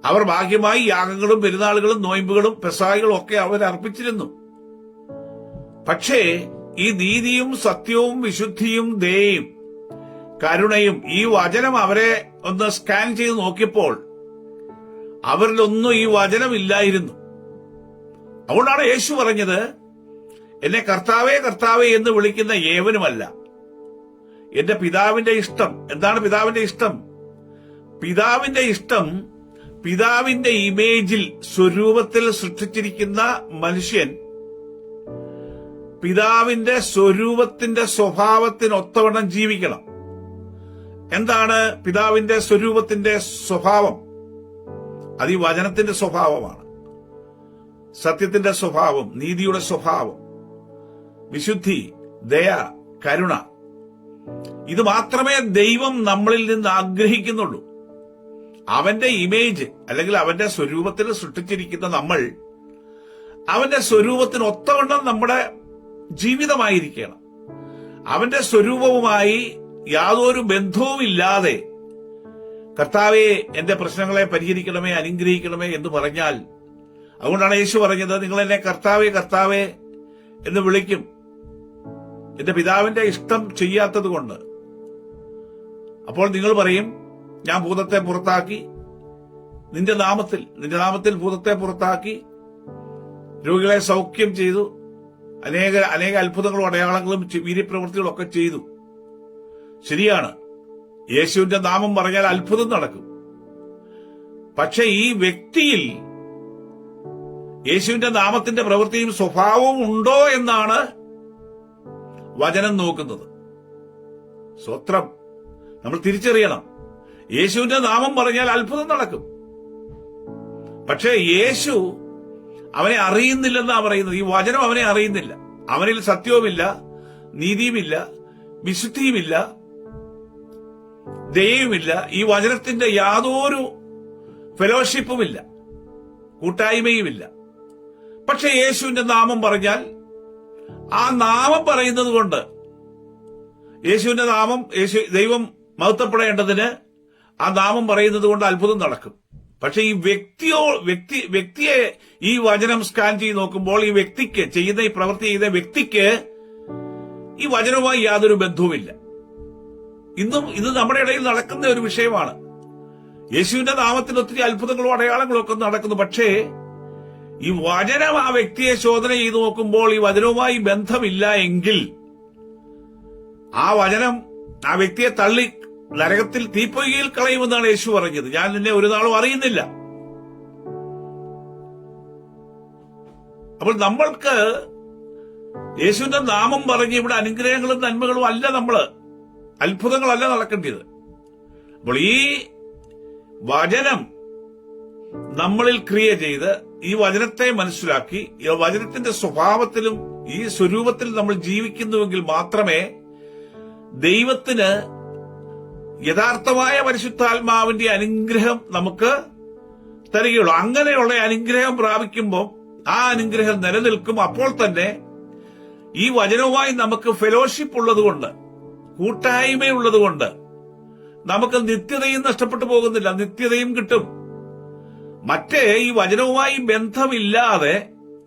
അവർ ഭാഗ്യമായി യാഗങ്ങളും പെരുന്നാളുകളും നോയമ്പുകളും പെസഹകളും ഒക്കെ അവർ അർപ്പിച്ചിരുന്നു. പക്ഷേ ഈ നീതിയും സത്യവും വിശുദ്ധിയും ദയയും കരുണയും ഈ വചനം അവരെ ഒന്ന് സ്കാൻ ചെയ്ത് നോക്കിയപ്പോൾ അവരിലൊന്നും ഈ വചനമില്ലായിരുന്നു. അതുകൊണ്ടാണ് യേശു പറഞ്ഞത്, എന്നെ കർത്താവേ കർത്താവേ എന്ന് വിളിക്കുന്ന ഏവനുമല്ല എന്റെ പിതാവിന്റെ ഇഷ്ടം. എന്താണ് പിതാവിന്റെ ഇഷ്ടം? പിതാവിന്റെ ഇഷ്ടം പിതാവിന്റെ ഇമേജിൽ സ്വരൂപത്തിൽ സൃഷ്ടിച്ചിരിക്കുന്ന മനുഷ്യൻ പിതാവിന്റെ സ്വരൂപത്തിന്റെ സ്വഭാവത്തിനൊത്തവണ്ണം ജീവിക്കണം. എന്താണ് പിതാവിന്റെ സ്വരൂപത്തിന്റെ സ്വഭാവം? അത് ഈ വചനത്തിന്റെ സ്വഭാവമാണ്. സത്യത്തിന്റെ സ്വഭാവം, നീതിയുടെ സ്വഭാവം, വിശുദ്ധി, ദയ, കരുണ. ഇത് മാത്രമേ ദൈവം നമ്മളിൽ നിന്ന് ആഗ്രഹിക്കുന്നുള്ളൂ. അവന്റെ ഇമേജ് അല്ലെങ്കിൽ അവന്റെ സ്വരൂപത്തിൽ സൃഷ്ടിച്ചിരിക്കുന്ന നമ്മൾ അവന്റെ സ്വരൂപത്തിന് ഒത്തവണ്ണം നമ്മുടെ ജീവിതമായിരിക്കണം. അവന്റെ സ്വരൂപവുമായി യാതൊരു ബന്ധവുമില്ലാതെ കർത്താവെ എന്റെ പ്രശ്നങ്ങളെ പരിഹരിക്കണമേ, അനുഗ്രഹിക്കണമേ എന്ന് പറഞ്ഞാൽ, അതുകൊണ്ടാണ് യേശു പറഞ്ഞത്, നിങ്ങൾ എന്നെ കർത്താവേ കർത്താവേ എന്ന് വിളിക്കും എന്റെ പിതാവിന്റെ ഇഷ്ടം ചെയ്യാത്തത് കൊണ്ട്. അപ്പോൾ നിങ്ങൾ പറയും, ഞാൻ ഭൂതത്തെ പുറത്താക്കി, നിന്റെ നാമത്തിൽ ഭൂതത്തെ പുറത്താക്കി, രോഗികളെ സൗഖ്യം ചെയ്തു, അനേക അത്ഭുതങ്ങളും അടയാളങ്ങളും വീര്യപ്രവൃത്തികളും ഒക്കെ ചെയ്തു. ശരിയാണ്, യേശുവിന്റെ നാമം പറഞ്ഞാൽ അത്ഭുതം നടക്കും. പക്ഷെ ഈ വ്യക്തിയിൽ യേശുവിന്റെ നാമത്തിന്റെ പ്രവൃത്തിയും സ്വഭാവവും ഉണ്ടോ എന്നാണ് വചനം നോക്കുന്നത്. സ്വത്രം നമ്മൾ തിരിച്ചറിയണം. യേശുവിന്റെ നാമം പറഞ്ഞാൽ അത്ഭുതം നടക്കും. പക്ഷേ യേശു അവനെ അറിയുന്നില്ലെന്നാ പറയുന്നത്. ഈ വചനം അവനെ അറിയുന്നില്ല. അവനിൽ സത്യവുമില്ല, നീതിയുമില്ല, വിശുദ്ധിയുമില്ല, ദയയുമില്ല. ഈ വചനത്തിന്റെ യാതൊരു ഫെലോഷിപ്പുമില്ല, കൂട്ടായ്മയുമില്ല. പക്ഷെ യേശുവിന്റെ നാമം പറഞ്ഞാൽ ആ നാമം പറയുന്നത് കൊണ്ട്, യേശുവിന്റെ നാമം, ദൈവം മഹത്വപ്പെടേണ്ടതിന് ആ നാമം പറയുന്നത് കൊണ്ട് അത്ഭുതം നടക്കും. പക്ഷെ ഈ വ്യക്തിയെ ഈ വചനം സ്കാൻ ചെയ്ത് നോക്കുമ്പോൾ ഈ വ്യക്തിക്ക് ചെയ്യുന്ന ഈ പ്രവൃത്തി ചെയ്ത വ്യക്തിക്ക് ഈ വചനവുമായി യാതൊരു ബന്ധവുമില്ല. ഇന്നും ഇത് നമ്മുടെ ഇടയിൽ നടക്കുന്ന ഒരു വിഷയമാണ്. യേശുവിന്റെ നാമത്തിൽ ഒത്തിരി അത്ഭുതങ്ങളും അടയാളങ്ങളും ഒക്കെ നടക്കുന്നു. പക്ഷേ ഈ വചനം ആ വ്യക്തിയെ ശോധന ചെയ്ത് നോക്കുമ്പോൾ ഈ വചനവുമായി ബന്ധമില്ല എങ്കിൽ ആ വചനം ആ വ്യക്തിയെ തള്ളി നരകത്തിൽ തീപ്പൊയ്കയിൽ കളയുമെന്നാണ് യേശു പറഞ്ഞത്. ഞാൻ നിന്നെ ഒരു നാളും അറിയുന്നില്ല. അപ്പോൾ നമ്മൾക്ക് യേശുവിന്റെ നാമം പറഞ്ഞ് ഇവിടെ അനുഗ്രഹങ്ങളും നന്മകളും അല്ല, നമ്മള് അത്ഭുതങ്ങളല്ല നടക്കേണ്ടത്. അപ്പോൾ ഈ വചനം നമ്മളിൽ ക്രിയ ചെയ്ത് ഈ വചനത്തെ മനസ്സിലാക്കി ഈ വചനത്തിന്റെ സ്വഭാവത്തിലും ഈ സ്വരൂപത്തിൽ നമ്മൾ ജീവിക്കുന്നുവെങ്കിൽ മാത്രമേ ദൈവത്തിന് യഥാർത്ഥമായ പരിശുദ്ധാത്മാവിന്റെ അനുഗ്രഹം നമുക്ക് തരികയുള്ളൂ. അങ്ങനെയുള്ള അനുഗ്രഹം പ്രാപിക്കുമ്പോൾ ആ അനുഗ്രഹം നിലനിൽക്കും. അപ്പോൾ തന്നെ ഈ വചനവുമായി നമുക്ക് ഫെലോഷിപ്പ് ഉള്ളതുകൊണ്ട്, കൂട്ടായ്മയുള്ളതുകൊണ്ട് നമുക്ക് നിത്യതയും നഷ്ടപ്പെട്ടു പോകുന്നില്ല, നിത്യതയും കിട്ടും. മറ്റേ ഈ വചനവുമായി ബന്ധമില്ലാതെ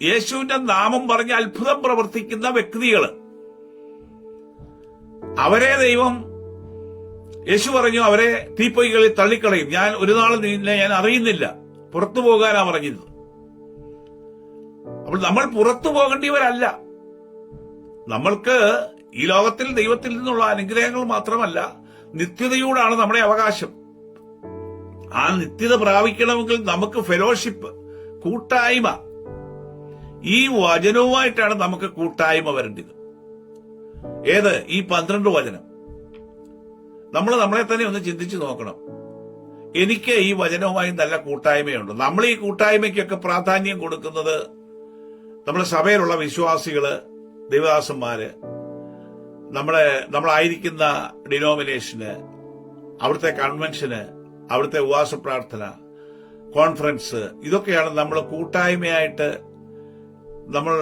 യേശുവിന്റെ നാമം പറഞ്ഞ് അത്ഭുതം പ്രവർത്തിക്കുന്ന വ്യക്തികൾ, അവരെ ദൈവം, യേശു പറഞ്ഞു, അവരെ തീപ്പൊയ്കളിൽ തള്ളിക്കളയും. ഞാൻ ഒരു നാൾ നിന്നെ ഞാൻ അറിയുന്നില്ല, പുറത്തു പോകാനാ പറഞ്ഞത്. അപ്പോൾ നമ്മൾ പുറത്തു പോകേണ്ടിയവരല്ല. നമ്മൾക്ക് ഈ ലോകത്തിൽ ദൈവത്തിൽ നിന്നുള്ള അനുഗ്രഹങ്ങൾ മാത്രമല്ല, നിത്യതയോടാണ് നമ്മുടെ അവകാശം. ആ നിത്യത പ്രാപിക്കണമെങ്കിൽ നമുക്ക് ഫെലോഷിപ്പ്, കൂട്ടായ്മ, ഈ വചനവുമായിട്ടാണ് നമുക്ക് കൂട്ടായ്മ വരേണ്ടത്. ഏത്? ഈ 12 വചനം. നമ്മൾ നമ്മളെ തന്നെ ഒന്ന് ചിന്തിച്ചു നോക്കണം. എനിക്ക് ഈ വചനവുമായി നല്ല കൂട്ടായ്മയുണ്ട്. നമ്മൾ ഈ കൂട്ടായ്മയ്ക്കൊക്കെ പ്രാധാന്യം കൊടുക്കുന്നത് നമ്മുടെ സഭയിലുള്ള വിശ്വാസികള്, ദൈവദാസന്മാര്, നമ്മളായിരിക്കുന്ന ഡിനോമിനേഷന്, അവിടുത്തെ കൺവെൻഷന്, അവിടുത്തെ ഉപവാസ പ്രാർത്ഥന, കോൺഫറൻസ്, ഇതൊക്കെയാണ് നമ്മൾ കൂട്ടായ്മയായിട്ട് നമ്മൾ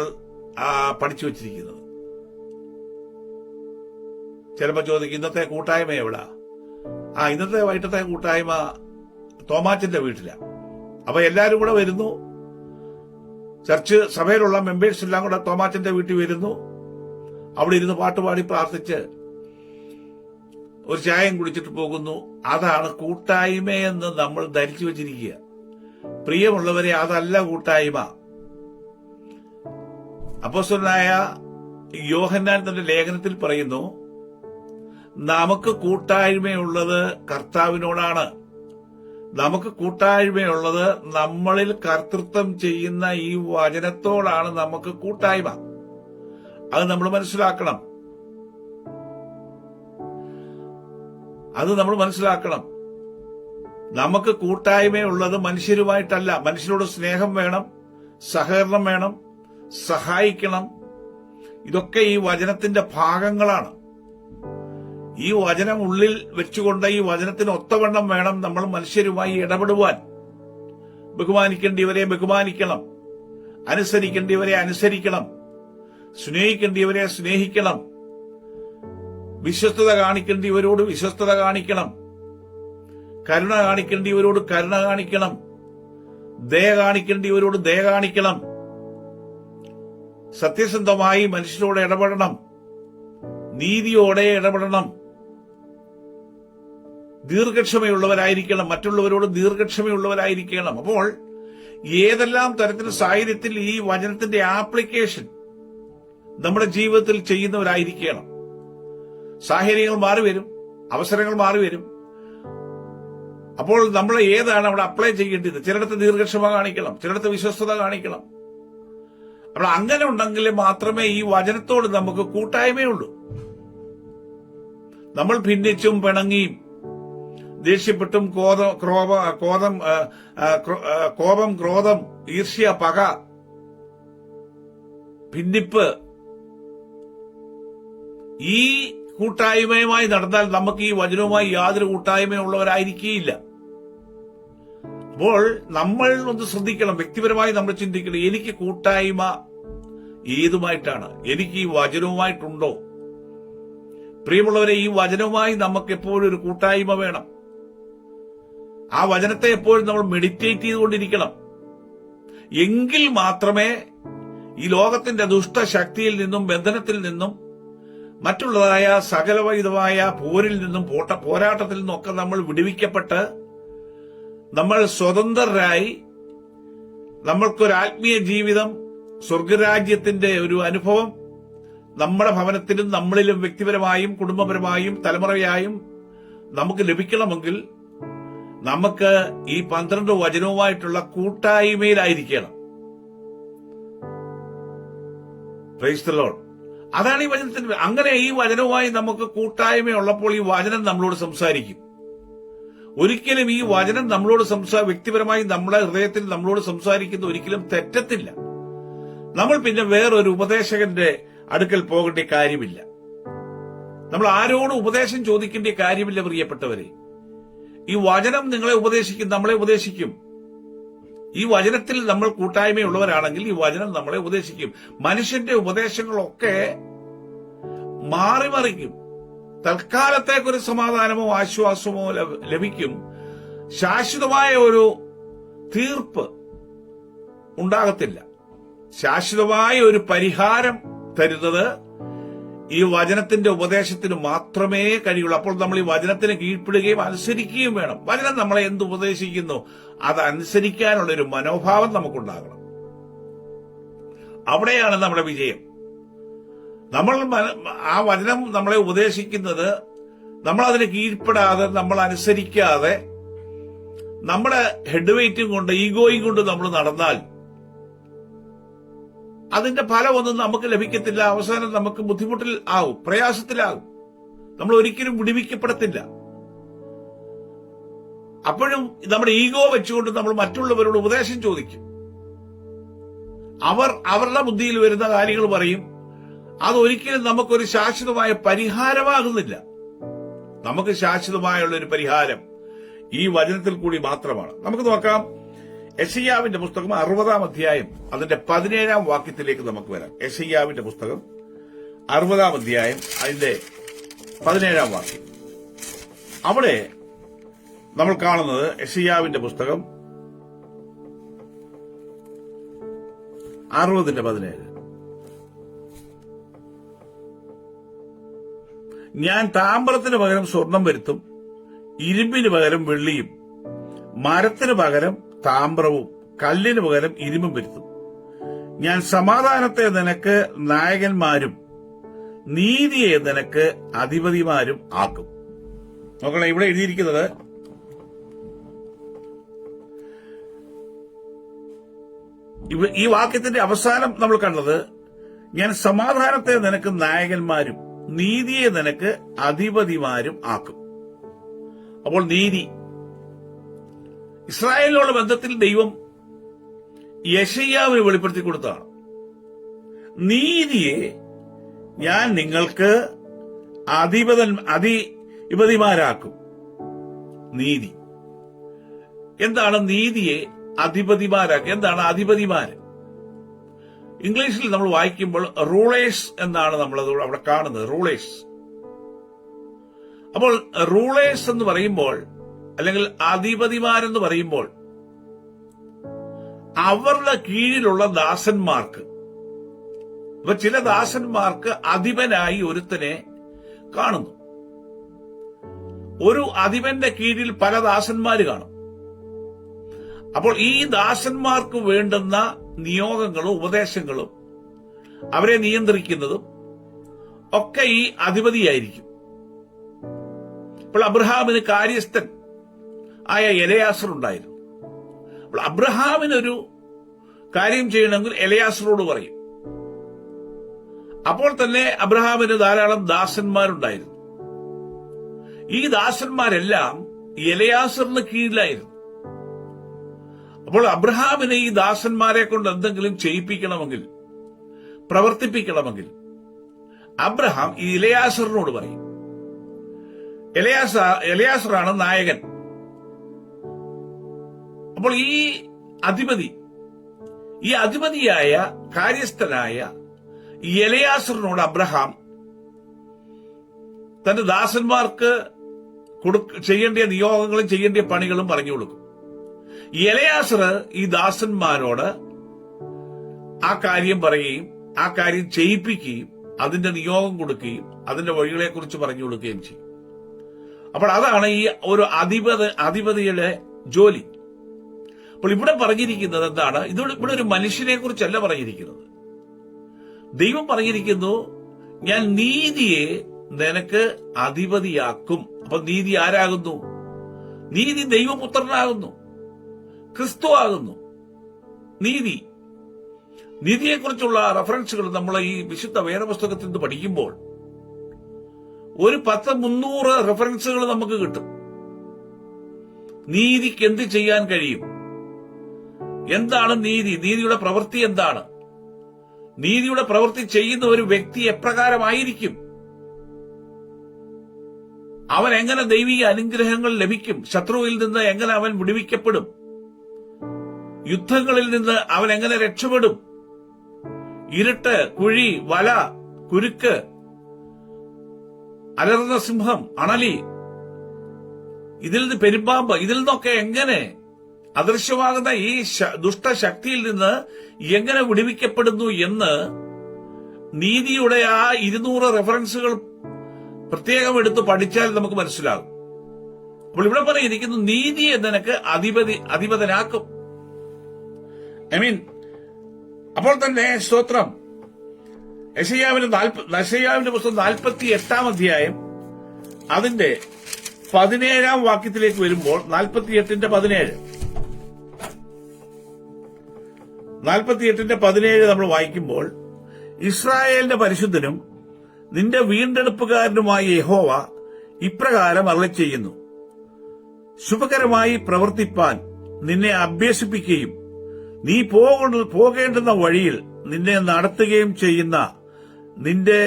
പഠിച്ചു വച്ചിരിക്കുന്നത്. ചിലപ്പോൾ ചോദിക്കും, ഇന്നത്തെ കൂട്ടായ്മ എവിടാ? ഇന്നത്തെ വൈകിട്ടത്തെ കൂട്ടായ്മ തോമാച്ചന്റെ വീട്ടിലാ. അപ്പൊ എല്ലാരും കൂടെ വരുന്നു, ചർച്ച് സഭയിലുള്ള മെമ്പേഴ്സ് എല്ലാം കൂടെ തോമാച്ചന്റെ വീട്ടിൽ വരുന്നു, അവിടെ ഇരുന്ന് പാട്ടുപാടി പ്രാർത്ഥിച്ച് ഒരു ചായം കുടിച്ചിട്ട് പോകുന്നു. അതാണ് കൂട്ടായ്മയെന്ന് നമ്മൾ ധരിച്ചു വച്ചിരിക്കുക. പ്രിയമുള്ളവരെ, അതല്ല കൂട്ടായ്മ. അപ്പോസ്തലനായ യോഹന്നാൻ തന്റെ ലേഖനത്തിൽ പറയുന്നു, നമുക്ക് കൂട്ടായ്മയുള്ളത് കർത്താവിനോടാണ്. നമുക്ക് കൂട്ടായ്മയുള്ളത് നമ്മളിൽ കർത്തൃത്വം ചെയ്യുന്ന ഈ വചനത്തോടാണ് നമുക്ക് കൂട്ടായ്മ. അത് നമ്മൾ മനസ്സിലാക്കണം. നമുക്ക് കൂട്ടായ്മയുള്ളത് മനുഷ്യരുമായിട്ടല്ല. മനുഷ്യരോട് സ്നേഹം വേണം, സഹകരണം വേണം, സഹായിക്കണം. ഇതൊക്കെ ഈ വചനത്തിന്റെ ഭാഗങ്ങളാണ്. ഈ വചനം ഉള്ളിൽ വെച്ചുകൊണ്ട് ഈ വചനത്തിന് ഒത്തവണ്ണം വേണം നമ്മൾ മനുഷ്യരുമായി ഇടപെടുവാൻ. ബഹുമാനിക്കേണ്ടിയവരെ ബഹുമാനിക്കണം, അനുസരിക്കേണ്ടിയവരെ അനുസരിക്കണം, സ്നേഹിക്കേണ്ടിയവരെ സ്നേഹിക്കണം, വിശ്വസ്തത കാണിക്കേണ്ടിയവരോട് വിശ്വസ്തത കാണിക്കണം, കരുണ കാണിക്കേണ്ടിയവരോട് കരുണ കാണിക്കണം, ദയ കാണിക്കേണ്ടിയവരോട് ദയ കാണിക്കണം, സത്യസന്ധമായി മനുഷ്യരോട് ഇടപെടണം, നീതിയോടെ ഇടപെടണം, ദീർഘക്ഷമയുള്ളവരായിരിക്കണം, മറ്റുള്ളവരോട് ദീർഘക്ഷമയുള്ളവരായിരിക്കണം. അപ്പോൾ ഏതെല്ലാം തരത്തിൽ സാഹചര്യത്തിൽ ഈ വചനത്തിന്റെ ആപ്ലിക്കേഷൻ നമ്മുടെ ജീവിതത്തിൽ ചെയ്യുന്നവരായിരിക്കണം. സാഹചര്യങ്ങൾ മാറിവരും, അവസരങ്ങൾ മാറിവരും. അപ്പോൾ നമ്മൾ ഏതാണ് അവിടെ അപ്ലൈ ചെയ്യേണ്ടത്? ചിലയിടത്ത് ദീർഘക്ഷമ കാണിക്കണം, ചിലയിടത്ത് വിശ്വസ്തത കാണിക്കണം. അപ്പോൾ അങ്ങനെ ഉണ്ടെങ്കിൽ മാത്രമേ ഈ വചനത്തോട് നമുക്ക് കൂട്ടായ്മയുള്ളൂ. നമ്മൾ ഭിന്നിച്ചും പിണങ്ങിയും ദേഷ്യപ്പെട്ടും കോപം, ക്രോധം, ഈർഷ്യ, പക, ഭിന്നിപ്പ് ഈ കൂട്ടായ്മയുമായി നടന്നാൽ നമുക്ക് ഈ വചനവുമായി യാതൊരു കൂട്ടായ്മയുള്ളവരായിരിക്കുകയില്ല. അപ്പോൾ നമ്മൾ ഒന്ന് ശ്രദ്ധിക്കണം, വ്യക്തിപരമായി നമ്മൾ ചിന്തിക്കണം, എനിക്ക് കൂട്ടായ്മ ഏതുമായിട്ടാണ്? എനിക്ക് ഈ വചനവുമായിട്ടുണ്ടോ? പ്രിയമുള്ളവരെ, ഈ വചനവുമായി നമുക്ക് എപ്പോഴും ഒരു കൂട്ടായ്മ വേണം. ആ വചനത്തെ എപ്പോഴും നമ്മൾ മെഡിറ്റേറ്റ് ചെയ്തുകൊണ്ടിരിക്കണം. എങ്കിൽ മാത്രമേ ഈ ലോകത്തിന്റെ ദുഷ്ടശക്തിയിൽ നിന്നും ബന്ധനത്തിൽ നിന്നും മറ്റുള്ളതായ സകലവിധമായ പോരിൽ നിന്നും പോരാട്ടത്തിൽ നിന്നൊക്കെ നമ്മൾ വിടുവിക്കപ്പെട്ട് നമ്മൾ സ്വതന്ത്രരായി നമ്മൾക്കൊരു ആത്മീയ ജീവിതം, സ്വർഗരാജ്യത്തിന്റെ ഒരു അനുഭവം നമ്മുടെ ഭവനത്തിലും നമ്മളിലും വ്യക്തിപരമായും കുടുംബപരമായും തലമുറയായും നമുക്ക് ലഭിക്കണമെങ്കിൽ നമുക്ക് ഈ 12 വചനവുമായിട്ടുള്ള കൂട്ടായ്മയിലായിരിക്കണം. Praise the Lord. അതാണ് ഈ വചനത്തിന്. അങ്ങനെ ഈ വചനവുമായി നമുക്ക് കൂട്ടായ്മയുള്ളപ്പോൾ ഈ വചനം നമ്മളോട് സംസാരിക്കും. ഒരിക്കലും ഈ വചനം നമ്മളോട് വ്യക്തിപരമായി നമ്മുടെ ഹൃദയത്തിൽ നമ്മളോട് സംസാരിക്കുന്ന ഒരിക്കലും തെറ്റത്തില്ല. നമ്മൾ പിന്നെ വേറൊരു ഉപദേശകന്റെ അടുക്കൽ പോകേണ്ട കാര്യമില്ല. നമ്മൾ ആരോടും ഉപദേശം ചോദിക്കേണ്ട കാര്യമില്ല. പ്രിയപ്പെട്ടവരെ, ഈ വചനം നിങ്ങളെ ഉപദേശിക്കും, നമ്മളെ ഉപദേശിക്കും. ഈ വചനത്തിൽ നമ്മൾ കൂട്ടായ്മയുള്ളവരാണെങ്കിൽ ഈ വചനം നമ്മളെ ഉപദേശിക്കും. മനുഷ്യന്റെ ഉപദേശങ്ങളൊക്കെ മാറിമറിക്കും. തൽക്കാലത്തേക്കൊരു സമാധാനമോ ആശ്വാസമോ ലഭിക്കും. ശാശ്വതമായ ഒരു തീർപ്പ് ഉണ്ടാകത്തില്ല. ശാശ്വതമായ ഒരു പരിഹാരം തരുന്നത് ഈ വചനത്തിന്റെ ഉപദേശത്തിന് മാത്രമേ കഴിയുള്ളൂ. അപ്പോൾ നമ്മൾ ഈ വചനത്തിന് കീഴ്പ്പെടുകയും അനുസരിക്കുകയും വേണം. വചനം നമ്മളെ എന്ത് ഉപദേശിക്കുന്നു അതനുസരിക്കാനുള്ള ഒരു മനോഭാവം നമുക്കുണ്ടാകണം. അവിടെയാണ് നമ്മുടെ വിജയം. നമ്മൾ ആ വചനം നമ്മളെ ഉപദേശിക്കുന്നത് നമ്മൾ അതിന് കീഴ്പ്പെടാതെ, നമ്മൾ അനുസരിക്കാതെ, നമ്മുടെ ഹെഡ് വെയിറ്റും കൊണ്ട് ഈഗോയും കൊണ്ട് നമ്മൾ നടന്നാൽ അതിന്റെ ഫലമൊന്നും നമുക്ക് ലഭിക്കത്തില്ല. അവസാനം നമുക്ക് ബുദ്ധിമുട്ടിൽ ആവും, പ്രയാസത്തിലാകും. നമ്മൾ ഒരിക്കലും വിടുവിക്കപ്പെടത്തില്ല. അപ്പോഴും നമ്മുടെ ഈഗോ വെച്ചുകൊണ്ട് നമ്മൾ മറ്റുള്ളവരോട് ഉപദേശം ചോദിക്കും. അവരുടെ ബുദ്ധിയിൽ വരുന്ന കാര്യങ്ങൾ പറയും. അതൊരിക്കലും നമുക്കൊരു ശാശ്വതമായ പരിഹാരമാകുന്നില്ല. നമുക്ക് ശാശ്വതമായുള്ള ഒരു പരിഹാരം ഈ വചനത്തിൽ കൂടി മാത്രമാണ്. നമുക്ക് നോക്കാം. യെശയ്യാവിന്റെ പുസ്തകം 60-ാം അധ്യായം അതിന്റെ 17-ാം വാക്യത്തിലേക്ക് നമുക്ക് വരാം. യെശയ്യാവിന്റെ പുസ്തകം 60-ാം അധ്യായം അതിന്റെ 17-ാം വാക്യം. അവിടെ നമ്മൾ കാണുന്നത് യെശയ്യാവിന്റെ പുസ്തകം 60:17. ഞാൻ താമ്രത്തിന് പകരം സ്വർണം വരുത്തും, ഇരുമ്പിന് പകരം വെള്ളിയും, മരത്തിന് പകരം താമ്രവും, കല്ലിന് പകരം ഇരുമ്പും വരുത്തും. ഞാൻ സമാധാനത്തെ നിനക്ക് നായകന്മാരും നീതിയെ നിനക്ക് അധിപതിമാരും ആക്കും. നോക്കണം, ഇവിടെ എഴുതിയിരിക്കുന്നത് ഈ വാക്യത്തിന്റെ അവസാനം നമ്മൾ കണ്ടത്, ഞാൻ സമാധാനത്തെ നിനക്ക് നായകന്മാരും നീതിയെ നിനക്ക് അധിപതിമാരും ആക്കും. അപ്പോൾ നീതി, ഇസ്രായേലിനുള്ള ബന്ധത്തിൽ ദൈവം യെശയ്യാവിന് വെളിപ്പെടുത്തി കൊടുത്തതാണ്. നീതിയെ ഞാൻ നിങ്ങൾക്ക് അധിപതിമാരാക്കും. നീതി എന്താണ്? നീതിയെ അധിപതിമാരാക്കുക. എന്താണ് അധിപതിമാര്? ഇംഗ്ലീഷിൽ നമ്മൾ വായിക്കുമ്പോൾ റൂളേഴ്സ് എന്നാണ് നമ്മളത് അവിടെ കാണുന്നത്. റൂളേഴ്സ്. അപ്പോൾ റൂളേഴ്സ് എന്ന് പറയുമ്പോൾ, അല്ലെങ്കിൽ അധിപതിമാരെന്ന് പറയുമ്പോൾ, അവരുടെ കീഴിലുള്ള ദാസന്മാർക്ക്, ഇപ്പൊ ചില ദാസന്മാർക്ക് അധിപനായി ഒരുത്തനെ കാണുന്നു. ഒരു അധിപന്റെ കീഴിൽ പല ദാസന്മാര് കാണും. അപ്പോൾ ഈ ദാസന്മാർക്ക് വേണ്ടുന്ന നിയോഗങ്ങളും ഉപദേശങ്ങളും അവരെ നിയന്ത്രിക്കുന്നതും ഒക്കെ ഈ അധിപതിയായിരിക്കും. ഇപ്പോൾ അബ്രഹാമിന് കാര്യസ്ഥൻ ആയ എലയാസർ ഉണ്ടായിരുന്നു. അപ്പോൾ അബ്രഹാമിനൊരു കാര്യം ചെയ്യണമെങ്കിൽ എലയാസറോട് പറയും. അപ്പോൾ തന്നെ അബ്രഹാമിന് ധാരാളം ദാസന്മാരുണ്ടായിരുന്നു. ഈ ദാസന്മാരെല്ലാം എലയാസറിന് കീഴിലായിരുന്നു. അപ്പോൾ അബ്രഹാമിനെ ഈ ദാസന്മാരെ കൊണ്ട് എന്തെങ്കിലും ചെയ്യിപ്പിക്കണമെങ്കിൽ, പ്രവർത്തിപ്പിക്കണമെങ്കിൽ അബ്രഹാം ഈ എലയാസറിനോട് പറയും. എലയാസറാണ് നായകൻ. അപ്പോൾ ഈ അധിപതിയായ കാര്യസ്ഥനായ എലയാസറിനോട് അബ്രഹാം തന്റെ ദാസന്മാർക്ക് ചെയ്യേണ്ട നിയോഗങ്ങളും ചെയ്യേണ്ട പണികളും പറഞ്ഞു കൊടുക്കും. എലയാസർ ഈ ദാസന്മാരോട് ആ കാര്യം പറയുകയും ആ കാര്യം ചെയ്യിപ്പിക്കുകയും അതിന്റെ നിയോഗം കൊടുക്കുകയും അതിന്റെ വഴികളെക്കുറിച്ച് പറഞ്ഞു കൊടുക്കുകയും ചെയ്യും. അപ്പോൾ അതാണ് ഈ ഒരു അധിപതിയുടെ ജോലി. അപ്പോൾ ഇവിടെ പറഞ്ഞിരിക്കുന്നത് എന്താണ്? ഇവിടെ ഒരു മനുഷ്യനെ കുറിച്ചല്ല പറഞ്ഞിരിക്കുന്നത്. ദൈവം പറഞ്ഞിരിക്കുന്നു, ഞാൻ നീതിയെ നിനക്ക് അധിപതിയാക്കും. അപ്പൊ നീതി ആരാകുന്നു? നീതി ദൈവപുത്രനാകുന്നു, ക്രിസ്തു ആകുന്നു. നീതിയെക്കുറിച്ചുള്ള റഫറൻസുകൾ നമ്മൾ ഈ വിശുദ്ധ വേദപുസ്തകത്തിൽ നിന്ന് പഠിക്കുമ്പോൾ ഒരു 300 റഫറൻസുകൾ നമുക്ക് കിട്ടും. നീതിക്ക് എന്ത് ചെയ്യാൻ കഴിയും? എന്താണ് നീതി? നീതിയുടെ പ്രവൃത്തി എന്താണ്? നീതിയുടെ പ്രവൃത്തി ചെയ്യുന്ന ഒരു വ്യക്തി എപ്രകാരമായിരിക്കും? അവൻ എങ്ങനെ ദൈവിക അനുഗ്രഹങ്ങൾ ലഭിക്കും? ശത്രുവിൽ നിന്ന് എങ്ങനെ അവൻ വിടുവിക്കപ്പെടും? യുദ്ധങ്ങളിൽ നിന്ന് അവൻ എങ്ങനെ രക്ഷപ്പെടും? ഇരുട്ട്, കുഴി, വല, കുരുക്ക്, അലർന്ന സിംഹം, അണലി, ഇതിൽ നിന്ന് പെരുമ്പാമ്പ്, ഇതിൽ നിന്നൊക്കെ എങ്ങനെ, അദൃശ്യമാകുന്ന ഈ ദുഷ്ടശക്തിയിൽ നിന്ന് എങ്ങനെ വിടുവിക്കപ്പെടുന്നു എന്ന് നീതിയുടെ ആ 200 റെഫറൻസുകൾ പ്രത്യേകം എടുത്ത് പഠിച്ചാൽ നമുക്ക് മനസ്സിലാകും. അപ്പോൾ ഇവിടെ പറഞ്ഞിരിക്കുന്നു, നീതിയെ നിനക്ക് അധിപതനാക്കും. അപ്പോൾ തന്നെ സ്തോത്രം, യെശയ്യാവിന്റെ പുസ്തകം 48 അധ്യായം അതിന്റെ 17 വാക്യത്തിലേക്ക് വരുമ്പോൾ 48:17 നമ്മൾ വായിക്കുമ്പോൾ, ഇസ്രായേലിന്റെ പരിശുദ്ധനും നിന്റെ വീണ്ടെടുപ്പുകാരനുമായ യഹോവ ഇപ്രകാരം അരുളിച്ചെയ്യുന്നു, ശുഭകരമായി പ്രവർത്തിപ്പാൻ നിന്നെ അഭ്യസിപ്പിക്കുകയും നീ പോകേണ്ടുന്ന വഴിയിൽ നിന്നെ നടത്തുകയും ചെയ്യുന്ന നിന്റെ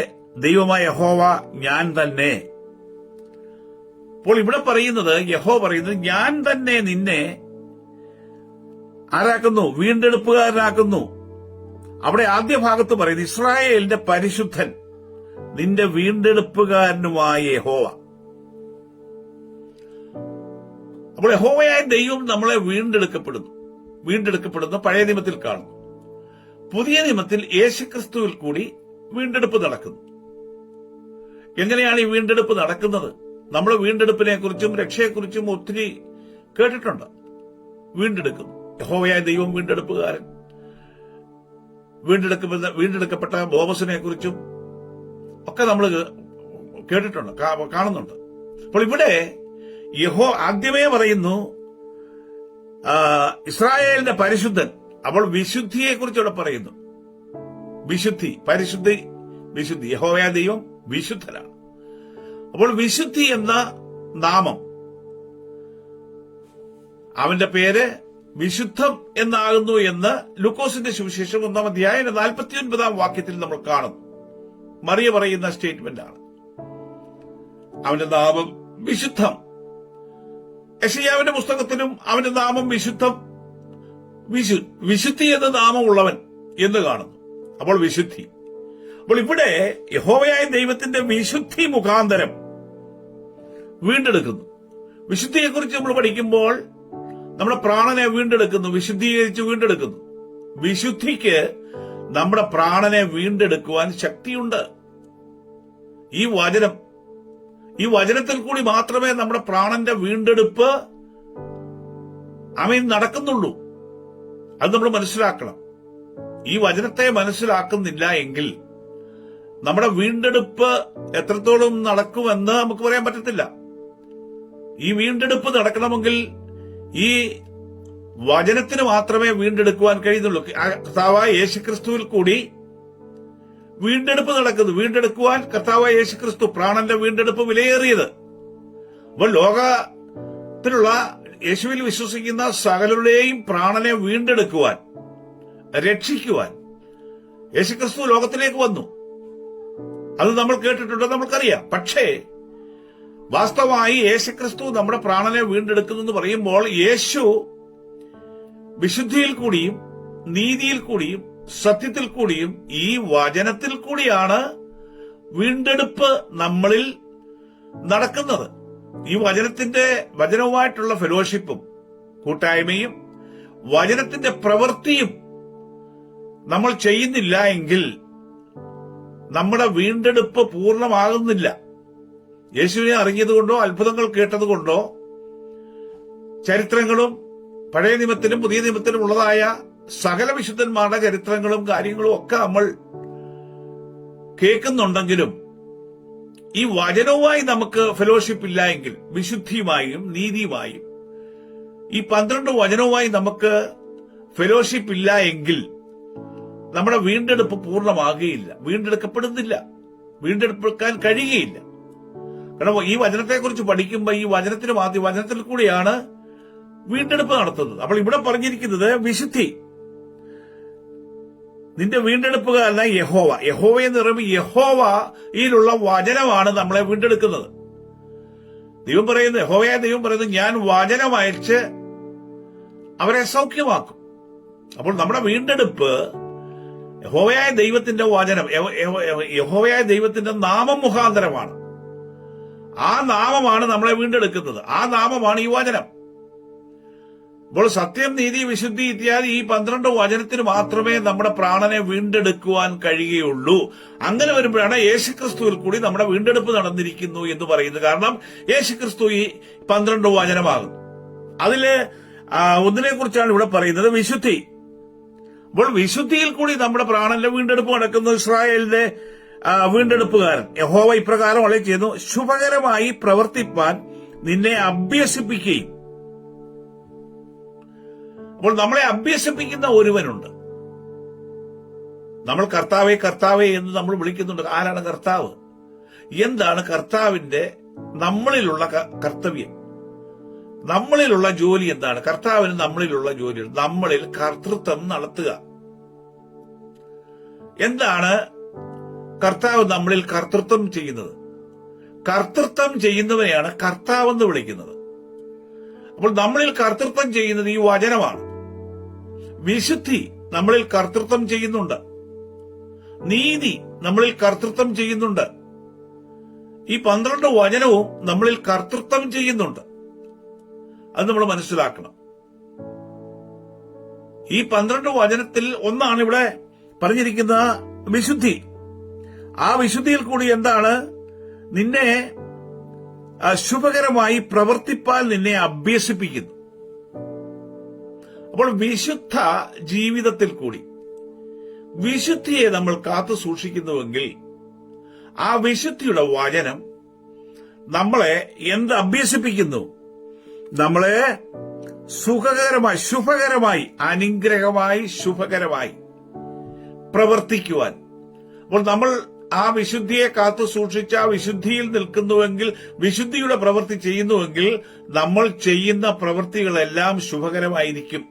ദൈവമായ യഹോവ ഞാൻ തന്നെ. അപ്പോൾ ഇവിടെ പറയുന്നത്, യഹോവ പറയുന്നത്, ഞാൻ തന്നെ നിന്നെ ആരാക്കുന്നു? വീണ്ടെടുപ്പുകാരനാക്കുന്നു. അവിടെ ആദ്യ ഭാഗത്ത് പറയുന്നത് ഇസ്രായേലിന്റെ പരിശുദ്ധൻ, നിന്റെ വീണ്ടെടുപ്പുകാരനുമായ യഹോവ. അപ്പോൾ യഹോവയായ ദൈവം നമ്മളെ വീണ്ടെടുക്കപ്പെടുന്ന പഴയ നിയമത്തിൽ കാണുന്നു. പുതിയ നിയമത്തിൽ യേശുക്രിസ്തുവിൽ കൂടി വീണ്ടെടുപ്പ് നടക്കുന്നു. എങ്ങനെയാണ് ഈ വീണ്ടെടുപ്പ് നടക്കുന്നത്? നമ്മൾ വീണ്ടെടുപ്പിനെ കുറിച്ചും രക്ഷയെക്കുറിച്ചും ഒത്തിരി കേട്ടിട്ടുണ്ട്. യഹോവയായ ദൈവം വീണ്ടെടുപ്പുകാരൻ, വീണ്ടെടുക്കപ്പെട്ട ബോബസിനെ കുറിച്ചും ഒക്കെ നമ്മൾ കേട്ടിട്ടുണ്ട്, കാണുന്നുണ്ട്. അപ്പോൾ ഇവിടെ ആദ്യമേ പറയുന്നു, ഇസ്രായേലിന്റെ പരിശുദ്ധൻ, അപ്പോൾ വിശുദ്ധിയെ കുറിച്ച് ഇവിടെ പറയുന്നു. വിശുദ്ധി, പരിശുദ്ധി, വിശുദ്ധി. യഹോവയായ ദൈവം വിശുദ്ധനാണ്. അപ്പോൾ വിശുദ്ധി എന്ന നാമം, അവന്റെ പേര് വിശുദ്ധം എന്നാകുന്നു എന്ന് ലൂക്കോസിന്റെ സുവിശേഷം 1-ാം അധ്യായം 49-ാം വാക്യത്തിൽ നമ്മൾ കാണുന്നു. മറിയ പറയുന്ന സ്റ്റേറ്റ്മെന്റ് ആണ്, അവന്റെ നാമം വിശുദ്ധം. യെശയ്യാവിന്റെ പുസ്തകത്തിലും അവന്റെ നാമം വിശുദ്ധം, വിശുദ്ധി എന്ന നാമമുള്ളവൻ എന്ന് കാണുന്നു. അപ്പോൾ വിശുദ്ധി. അപ്പോൾ ഇവിടെ യഹോവയായ ദൈവത്തിന്റെ വിശുദ്ധി മുഖാന്തരം വീണ്ടെടുക്കുന്നു. വിശുദ്ധിയെക്കുറിച്ച് നമ്മൾ പഠിക്കുമ്പോൾ നമ്മുടെ പ്രാണനെ വീണ്ടെടുക്കുന്നു, വിശുദ്ധീകരിച്ച് വീണ്ടെടുക്കുന്നു. വിശുദ്ധിക്ക് നമ്മുടെ പ്രാണനെ വീണ്ടെടുക്കുവാൻ ശക്തിയുണ്ട്. ഈ വചനത്തിൽ കൂടി മാത്രമേ നമ്മുടെ പ്രാണന്റെ വീണ്ടെടുപ്പ് നടക്കുന്നുള്ളൂ. അത് നമ്മൾ മനസ്സിലാക്കണം. ഈ വചനത്തെ മനസ്സിലാക്കുന്നില്ല എങ്കിൽ നമ്മുടെ വീണ്ടെടുപ്പ് എത്രത്തോളം നടക്കുമെന്ന് നമുക്ക് പറയാൻ പറ്റത്തില്ല. ഈ വീണ്ടെടുപ്പ് നടക്കണമെങ്കിൽ ഈ വചനത്തിന് മാത്രമേ വീണ്ടെടുക്കുവാൻ കഴിയുന്നുള്ളൂ. കർത്താവായ യേശുക്രിസ്തുവിൽ കൂടി വീണ്ടെടുപ്പ് നടക്കുന്നു. വീണ്ടെടുക്കുവാൻ കർത്താവായ യേശുക്രിസ്തു, പ്രാണന്റെ വീണ്ടെടുപ്പ് വിലയേറിയത്. അപ്പോൾ ലോകത്തിലുള്ള യേശുവിൽ വിശ്വസിക്കുന്ന സകലരുടെയും പ്രാണനെ വീണ്ടെടുക്കുവാൻ, രക്ഷിക്കുവാൻ യേശുക്രിസ്തു ലോകത്തിലേക്ക് വന്നു. അത് നമ്മൾ കേട്ടിട്ടുണ്ട്, നമ്മൾക്കറിയാം. പക്ഷേ വാസ്തവമായി യേശുക്രിസ്തു നമ്മുടെ പ്രാണനെ വീണ്ടെടുക്കുന്നു എന്ന് പറയുമ്പോൾ യേശു വിശുദ്ധിയിൽ കൂടിയും നീതിയിൽ കൂടിയും സത്യത്തിൽ കൂടിയും ഈ വചനത്തിൽ കൂടിയാണ് വീണ്ടെടുപ്പ് നമ്മളിൽ നടക്കുന്നത്. ഈ വചനവുമായിട്ടുള്ള ഫെലോഷിപ്പും കൂട്ടായ്മയും വചനത്തിന്റെ പ്രവൃത്തിയും നമ്മൾ ചെയ്യുന്നില്ല എങ്കിൽ നമ്മുടെ വീണ്ടെടുപ്പ് പൂർണ്ണമാകുന്നില്ല. യേശുവിനെ അറിഞ്ഞതുകൊണ്ടോ അത്ഭുതങ്ങൾ കേട്ടതുകൊണ്ടോ ചരിത്രങ്ങളും പഴയ നിയമത്തിലും പുതിയ നിയമത്തിലും ഉള്ളതായ സകല വിശുദ്ധന്മാരുടെ ചരിത്രങ്ങളും കാര്യങ്ങളും ഒക്കെ നമ്മൾ കേൾക്കുന്നുണ്ടെങ്കിലും ഈ വചനവുമായി നമുക്ക് ഫെലോഷിപ്പ് ഇല്ല എങ്കിൽ, വിശുദ്ധിയുമായും നീതിയുമായും ഈ 12 വചനവുമായി നമുക്ക് ഫെലോഷിപ്പ് ഇല്ല എങ്കിൽ നമ്മുടെ വീണ്ടെടുപ്പ് പൂർണ്ണമാകുകയില്ല, വീണ്ടെടുക്കപ്പെടുന്നില്ല, വീണ്ടെടുക്കാൻ കഴിയുകയില്ല. കാരണം ഈ വചനത്തെക്കുറിച്ച് പഠിക്കുമ്പോൾ ഈ വചനത്തിൽ കൂടിയാണ് വീണ്ടെടുപ്പ് നടത്തുന്നത്. അപ്പോൾ ഇവിടെ പറഞ്ഞിരിക്കുന്നത് വിശുദ്ധി. നിന്റെ വീണ്ടെടുപ്പുകാരനായ യഹോവ എന്ന് പറയുമ്പോൾ യഹോവയിലുള്ള വചനമാണ് നമ്മളെ വീണ്ടെടുക്കുന്നത്. യഹോവയായ ദൈവം പറയുന്നത്, ഞാൻ വചനം അയച്ച് അവരെ സൗഖ്യമാക്കും. അപ്പോൾ നമ്മുടെ വീണ്ടെടുപ്പ് യഹോവയായ ദൈവത്തിന്റെ വചനം, യഹോവയായ ദൈവത്തിന്റെ നാമം മുഖാന്തരമാണ്. ആ നാമമാണ് നമ്മളെ വീണ്ടെടുക്കുന്നത്. ആ നാമമാണ് ഈ വചനം. അപ്പോൾ സത്യം, നീതി, വിശുദ്ധി ഇത്യാദി ഈ 12 വചനത്തിന് മാത്രമേ നമ്മുടെ പ്രാണനെ വീണ്ടെടുക്കുവാൻ കഴിയുകയുള്ളൂ. അങ്ങനെ വരുമ്പോഴാണ് യേശുക്രിസ്തുവിൽ കൂടി നമ്മുടെ വീണ്ടെടുപ്പ് നടന്നിരിക്കുന്നു എന്ന് പറയുന്നത്. കാരണം യേശുക്രിസ്തു ഈ 12 വചനമാകുന്നു. അതില് ഒന്നിനെ കുറിച്ചാണ് ഇവിടെ പറയുന്നത്, വിശുദ്ധി. അപ്പോൾ വിശുദ്ധിയിൽ കൂടി നമ്മുടെ പ്രാണന്റെ വീണ്ടെടുപ്പ് നടക്കുന്നു. ഇസ്രായേലിന്റെ വീണ്ടെടുപ്പുകാരൻ യഹോവ ഇപ്രകാരം അരുളി ചെയ്യുന്നു, ശുഭകരമായി പ്രവർത്തിപ്പാൻ നിന്നെ അഭ്യസിപ്പിക്കുകയും. അപ്പോൾ നമ്മളെ അഭ്യസിപ്പിക്കുന്ന ഒരുവനുണ്ട്. നമ്മൾ കർത്താവേ കർത്താവേ എന്ന് നമ്മൾ വിളിക്കുന്നുണ്ട്. ആരാണ് കർത്താവ്? എന്താണ് കർത്താവിന്റെ നമ്മളിലുള്ള കർത്തവ്യം, നമ്മളിലുള്ള ജോലി എന്താണ്? കർത്താവിന് നമ്മളിലുള്ള ജോലി, നമ്മളിൽ കർത്തൃത്വം നടത്തുക. എന്താണ് കർത്താവ് നമ്മളിൽ കർത്തൃത്വം ചെയ്യുന്നത്? കർത്തൃത്വം ചെയ്യുന്നവനെയാണ് കർത്താവ് എന്ന് വിളിക്കുന്നത്. അപ്പോൾ നമ്മളിൽ കർത്തൃത്വം ചെയ്യുന്നത് ഈ വചനമാണ്. വിശുദ്ധി നമ്മളിൽ കർത്തൃത്വം ചെയ്യുന്നുണ്ട്. നീതി നമ്മളിൽ കർത്തൃത്വം ചെയ്യുന്നുണ്ട്. ഈ 12 വചനവും നമ്മളിൽ കർത്തൃത്വം ചെയ്യുന്നുണ്ട്. അത് നമ്മൾ മനസ്സിലാക്കണം. ഈ 12 വചനത്തിൽ ഒന്നാണ് ഇവിടെ പറഞ്ഞിരിക്കുന്ന വിശുദ്ധി. ആ വിശുദ്ധിയിൽ കൂടി എന്താണ്? നിന്നെ ശുഭകരമായി പ്രവർത്തിപ്പാൻ നിന്നെ അഭ്യസിപ്പിക്കുന്നു. അപ്പോൾ വിശുദ്ധ ജീവിതത്തിൽ കൂടി വിശുദ്ധിയെ നമ്മൾ കാത്തു സൂക്ഷിക്കുന്നുവെങ്കിൽ ആ വിശുദ്ധിയുടെ വചനം നമ്മളെ എന്ത് അഭ്യസിപ്പിക്കുന്നു? നമ്മളെ സുഖകരമായി, ശുഭകരമായി, അനുഗ്രഹമായി, ശുഭകരമായി പ്രവർത്തിക്കുവാൻ. അപ്പോൾ നമ്മൾ ആ വിശുദ്ധിയെ കാത്തു സൂക്ഷിച്ച ആ വിശുദ്ധിയിൽ നിൽക്കുന്നുവെങ്കിൽ, വിശുദ്ധിയുടെ പ്രവൃത്തി ചെയ്യുന്നുവെങ്കിൽ, നമ്മൾ ചെയ്യുന്ന പ്രവൃത്തികളെല്ലാം ശുഭകരമായിരിക്കും,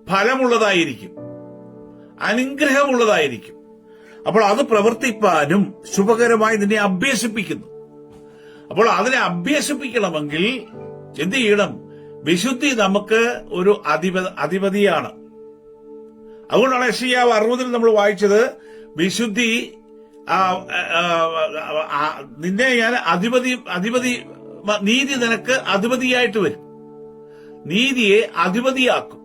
ഫലമുള്ളതായിരിക്കും, അനുഗ്രഹമുള്ളതായിരിക്കും. അപ്പോൾ അത് പ്രവർത്തിപ്പാനും ശുഭകരമായി നിന്നെ അഭ്യസിപ്പിക്കുന്നു. അപ്പോൾ അതിനെ അഭ്യസിപ്പിക്കണമെങ്കിൽ എന്ത് ചെയ്യണം? വിശുദ്ധി നമുക്ക് ഒരു അധിപതിയാണ്. അതുകൊണ്ടാണ് യെശയ്യാവ് 60 നമ്മൾ വായിച്ചത്, വിശുദ്ധി നിന്നെ ഞാൻ അധിപതി നീതി നിനക്ക് അധിപതിയായിട്ട് വരും, നീതിയെ അധിപതിയാക്കും.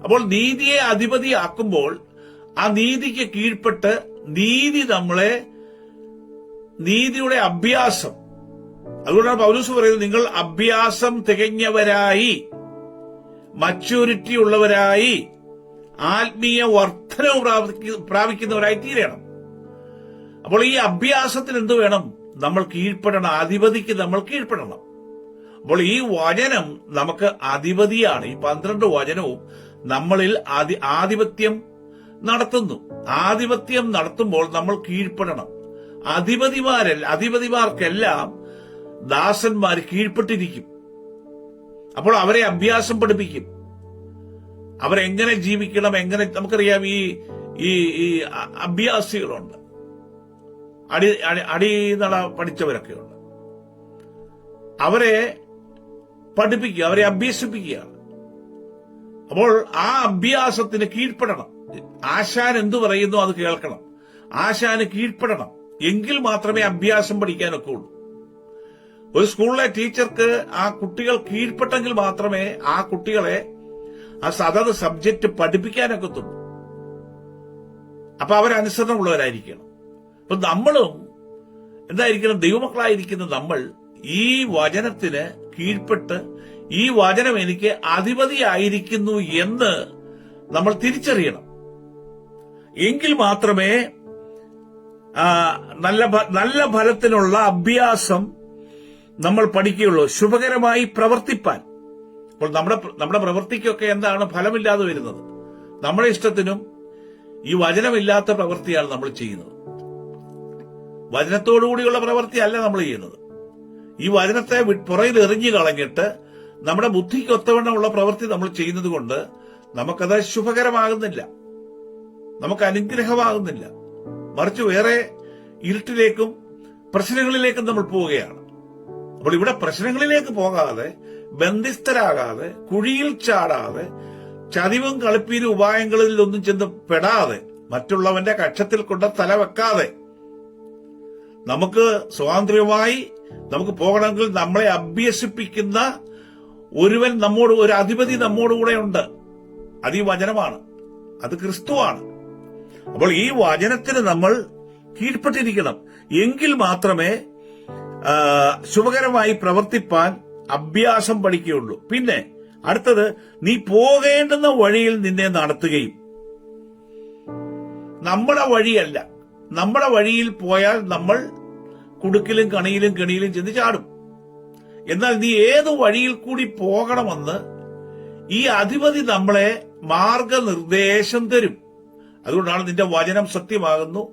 അപ്പോൾ നീതിയെ അധിപതിയാക്കുമ്പോൾ ആ നീതിക്ക് കീഴ്പ്പെട്ട് നീതിയുടെ അഭ്യാസം. അതുകൊണ്ടാണ് പൗലോസ് പറയുന്നത്, നിങ്ങൾ അഭ്യാസം തികഞ്ഞവരായി, മച്യൂരിറ്റി ഉള്ളവരായി, ആത്മീയ വർധനവ് പ്രാപിക്കുന്നവരായി തീരണം. അപ്പോൾ ഈ അഭ്യാസത്തിന് എന്ത് വേണം? നമ്മൾ കീഴ്പ്പെടണം, അധിപതിക്ക് നമ്മൾ കീഴ്പ്പെടണം. അപ്പോൾ ഈ വചനം നമുക്ക് അധിപതിയാണ്. ഈ 12 വചനവും നമ്മളിൽ ആധിപത്യം നടത്തുന്നു. ആധിപത്യം നടത്തുമ്പോൾ നമ്മൾ കീഴ്പ്പെടണം. അധിപതിമാർക്കെല്ലാം ദാസന്മാർ കീഴ്പ്പെട്ടിരിക്കും. അപ്പോൾ അവരെ അഭ്യാസം പഠിപ്പിക്കും, അവരെങ്ങനെ ജീവിക്കണം, എങ്ങനെ. നമുക്കറിയാം, ഈ അഭ്യാസികളുണ്ട്, അടിനട പഠിച്ചവരൊക്കെയുണ്ട്. അവരെ പഠിപ്പിക്കുക, അവരെ അഭ്യസിപ്പിക്കുകയാണ്. അപ്പോൾ ആ അഭ്യാസത്തിന് കീഴ്പ്പെടണം. ആശാൻ എന്തു പറയുന്നു അത് കേൾക്കണം, ആശാന് കീഴ്പ്പെടണം. എങ്കിൽ മാത്രമേ അഭ്യാസം പഠിക്കാനൊക്കെ ഉള്ളൂ. ഒരു സ്കൂളിലെ ടീച്ചർക്ക് ആ കുട്ടികൾ കീഴ്പ്പെട്ടെങ്കിൽ മാത്രമേ ആ കുട്ടികളെ ആ അതത് സബ്ജക്ട് പഠിപ്പിക്കാനൊക്കത്തുള്ളൂ. അപ്പൊ അവരനുസരണമുള്ളവരായിരിക്കണം. അപ്പൊ നമ്മളും എന്തായിരിക്കണം? ദൈവമക്കളായിരിക്കുന്ന നമ്മൾ ഈ വചനത്തിന് കീഴ്പ്പെട്ട്, ഈ വചനം എനിക്ക് അധിപതിയായിരിക്കുന്നു എന്ന് നമ്മൾ തിരിച്ചറിയണം. എങ്കിൽ മാത്രമേ നല്ല ഫലത്തിനുള്ള അഭ്യാസം നമ്മൾ പഠിക്കുകയുള്ളൂ, ശുഭകരമായി പ്രവർത്തിപ്പാൻ. അപ്പോൾ നമ്മുടെ പ്രവൃത്തിക്കൊക്കെ എന്താണ് ഫലമില്ലാതെ വരുന്നത്? നമ്മുടെ ഇഷ്ടത്തിനും ഈ വചനമില്ലാത്ത പ്രവൃത്തിയാണ് നമ്മൾ ചെയ്യുന്നത്. വചനത്തോടുകൂടിയുള്ള പ്രവൃത്തിയല്ല നമ്മൾ ചെയ്യുന്നത്. ഈ വചനത്തെ പുറയിൽ എറിഞ്ഞു കളഞ്ഞിട്ട് നമ്മുടെ ബുദ്ധിക്ക് ഒത്തവണ്ണമുള്ള പ്രവൃത്തി നമ്മൾ ചെയ്യുന്നത് കൊണ്ട് നമുക്കത് ശുഭകരമാകുന്നില്ല, നമുക്ക് അനുഗ്രഹമാകുന്നില്ല. മറിച്ച് വേറെ ഇരുട്ടിലേക്കും പ്രശ്നങ്ങളിലേക്കും നമ്മൾ പോവുകയാണ്. അപ്പോൾ ഇവിടെ പ്രശ്നങ്ങളിലേക്ക് പോകാതെ, ബന്ധിസ്ഥരാകാതെ, കുഴിയിൽ ചാടാതെ, ചതിവും കളിപ്പീരും ഉപായങ്ങളിൽ ഒന്നും ചെന്ന് പെടാതെ, മറ്റുള്ളവന്റെ കക്ഷത്തിൽ കൊണ്ട് തല വെക്കാതെ നമുക്ക് സ്വാതന്ത്ര്യമായി നമുക്ക് പോകണമെങ്കിൽ നമ്മളെ അഭ്യസിപ്പിക്കുന്ന ഒരു അധിപതി നമ്മോടുകൂടെ ഉണ്ട്. അത് ഈ വചനമാണ്, അത് ക്രിസ്തുവാണ്. അപ്പോൾ ഈ വചനത്തിന് നമ്മൾ കീഴ്പ്പെട്ടിരിക്കണം. എങ്കിൽ മാത്രമേ ശുഭകരമായി പ്രവർത്തിപ്പാൻ അഭ്യാസം പഠിക്കുകയുള്ളൂ. പിന്നെ അടുത്തത്, നീ പോകേണ്ടുന്ന വഴിയിൽ നിന്നെ നടത്തുകയും. നമ്മുടെ വഴിയല്ല, നമ്മുടെ വഴിയിൽ പോയാൽ നമ്മൾ കുടുക്കിലും കെണിയിലും ചെന്ന് ചാടും. എന്നാൽ നീ ഏതു വഴിയിൽ കൂടി പോകണമെന്ന് ഈ അധിപതി നമ്മളെ മാർഗനിർദ്ദേശം തരും. അതുകൊണ്ടാണ് നിന്റെ വചനം സത്യമാകുന്നു,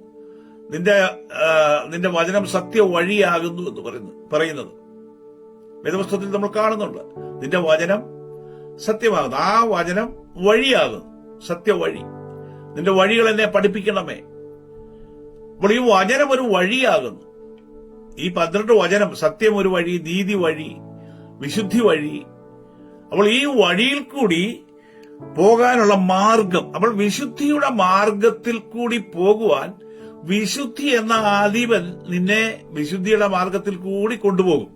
നിന്റെ വചനം സത്യ വഴിയാകുന്നു എന്ന് പറയുന്നത്. വേദപുസ്തകത്തിൽ നമ്മൾ കാണുന്നുണ്ട്, നിന്റെ വചനം സത്യമാകുന്നു, ആ വചനം വഴിയാകുന്നു, സത്യവഴി. നിന്റെ വഴികൾ എന്നെ പഠിപ്പിക്കണമേ. അപ്പോൾ ഈ വചനം ഒരു വഴിയാകുന്നു. ഈ 12 വചനം, സത്യം ഒരു വഴി, നീതി വഴി, വിശുദ്ധി വഴി. അപ്പോൾ ഈ വഴിയിൽ കൂടി പോകാനുള്ള മാർഗം, അപ്പോൾ വിശുദ്ധിയുടെ മാർഗത്തിൽ കൂടി പോകുവാൻ വിശുദ്ധി എന്ന അധിപൻ നിന്നെ വിശുദ്ധിയുടെ മാർഗത്തിൽ കൂടി കൊണ്ടുപോകും.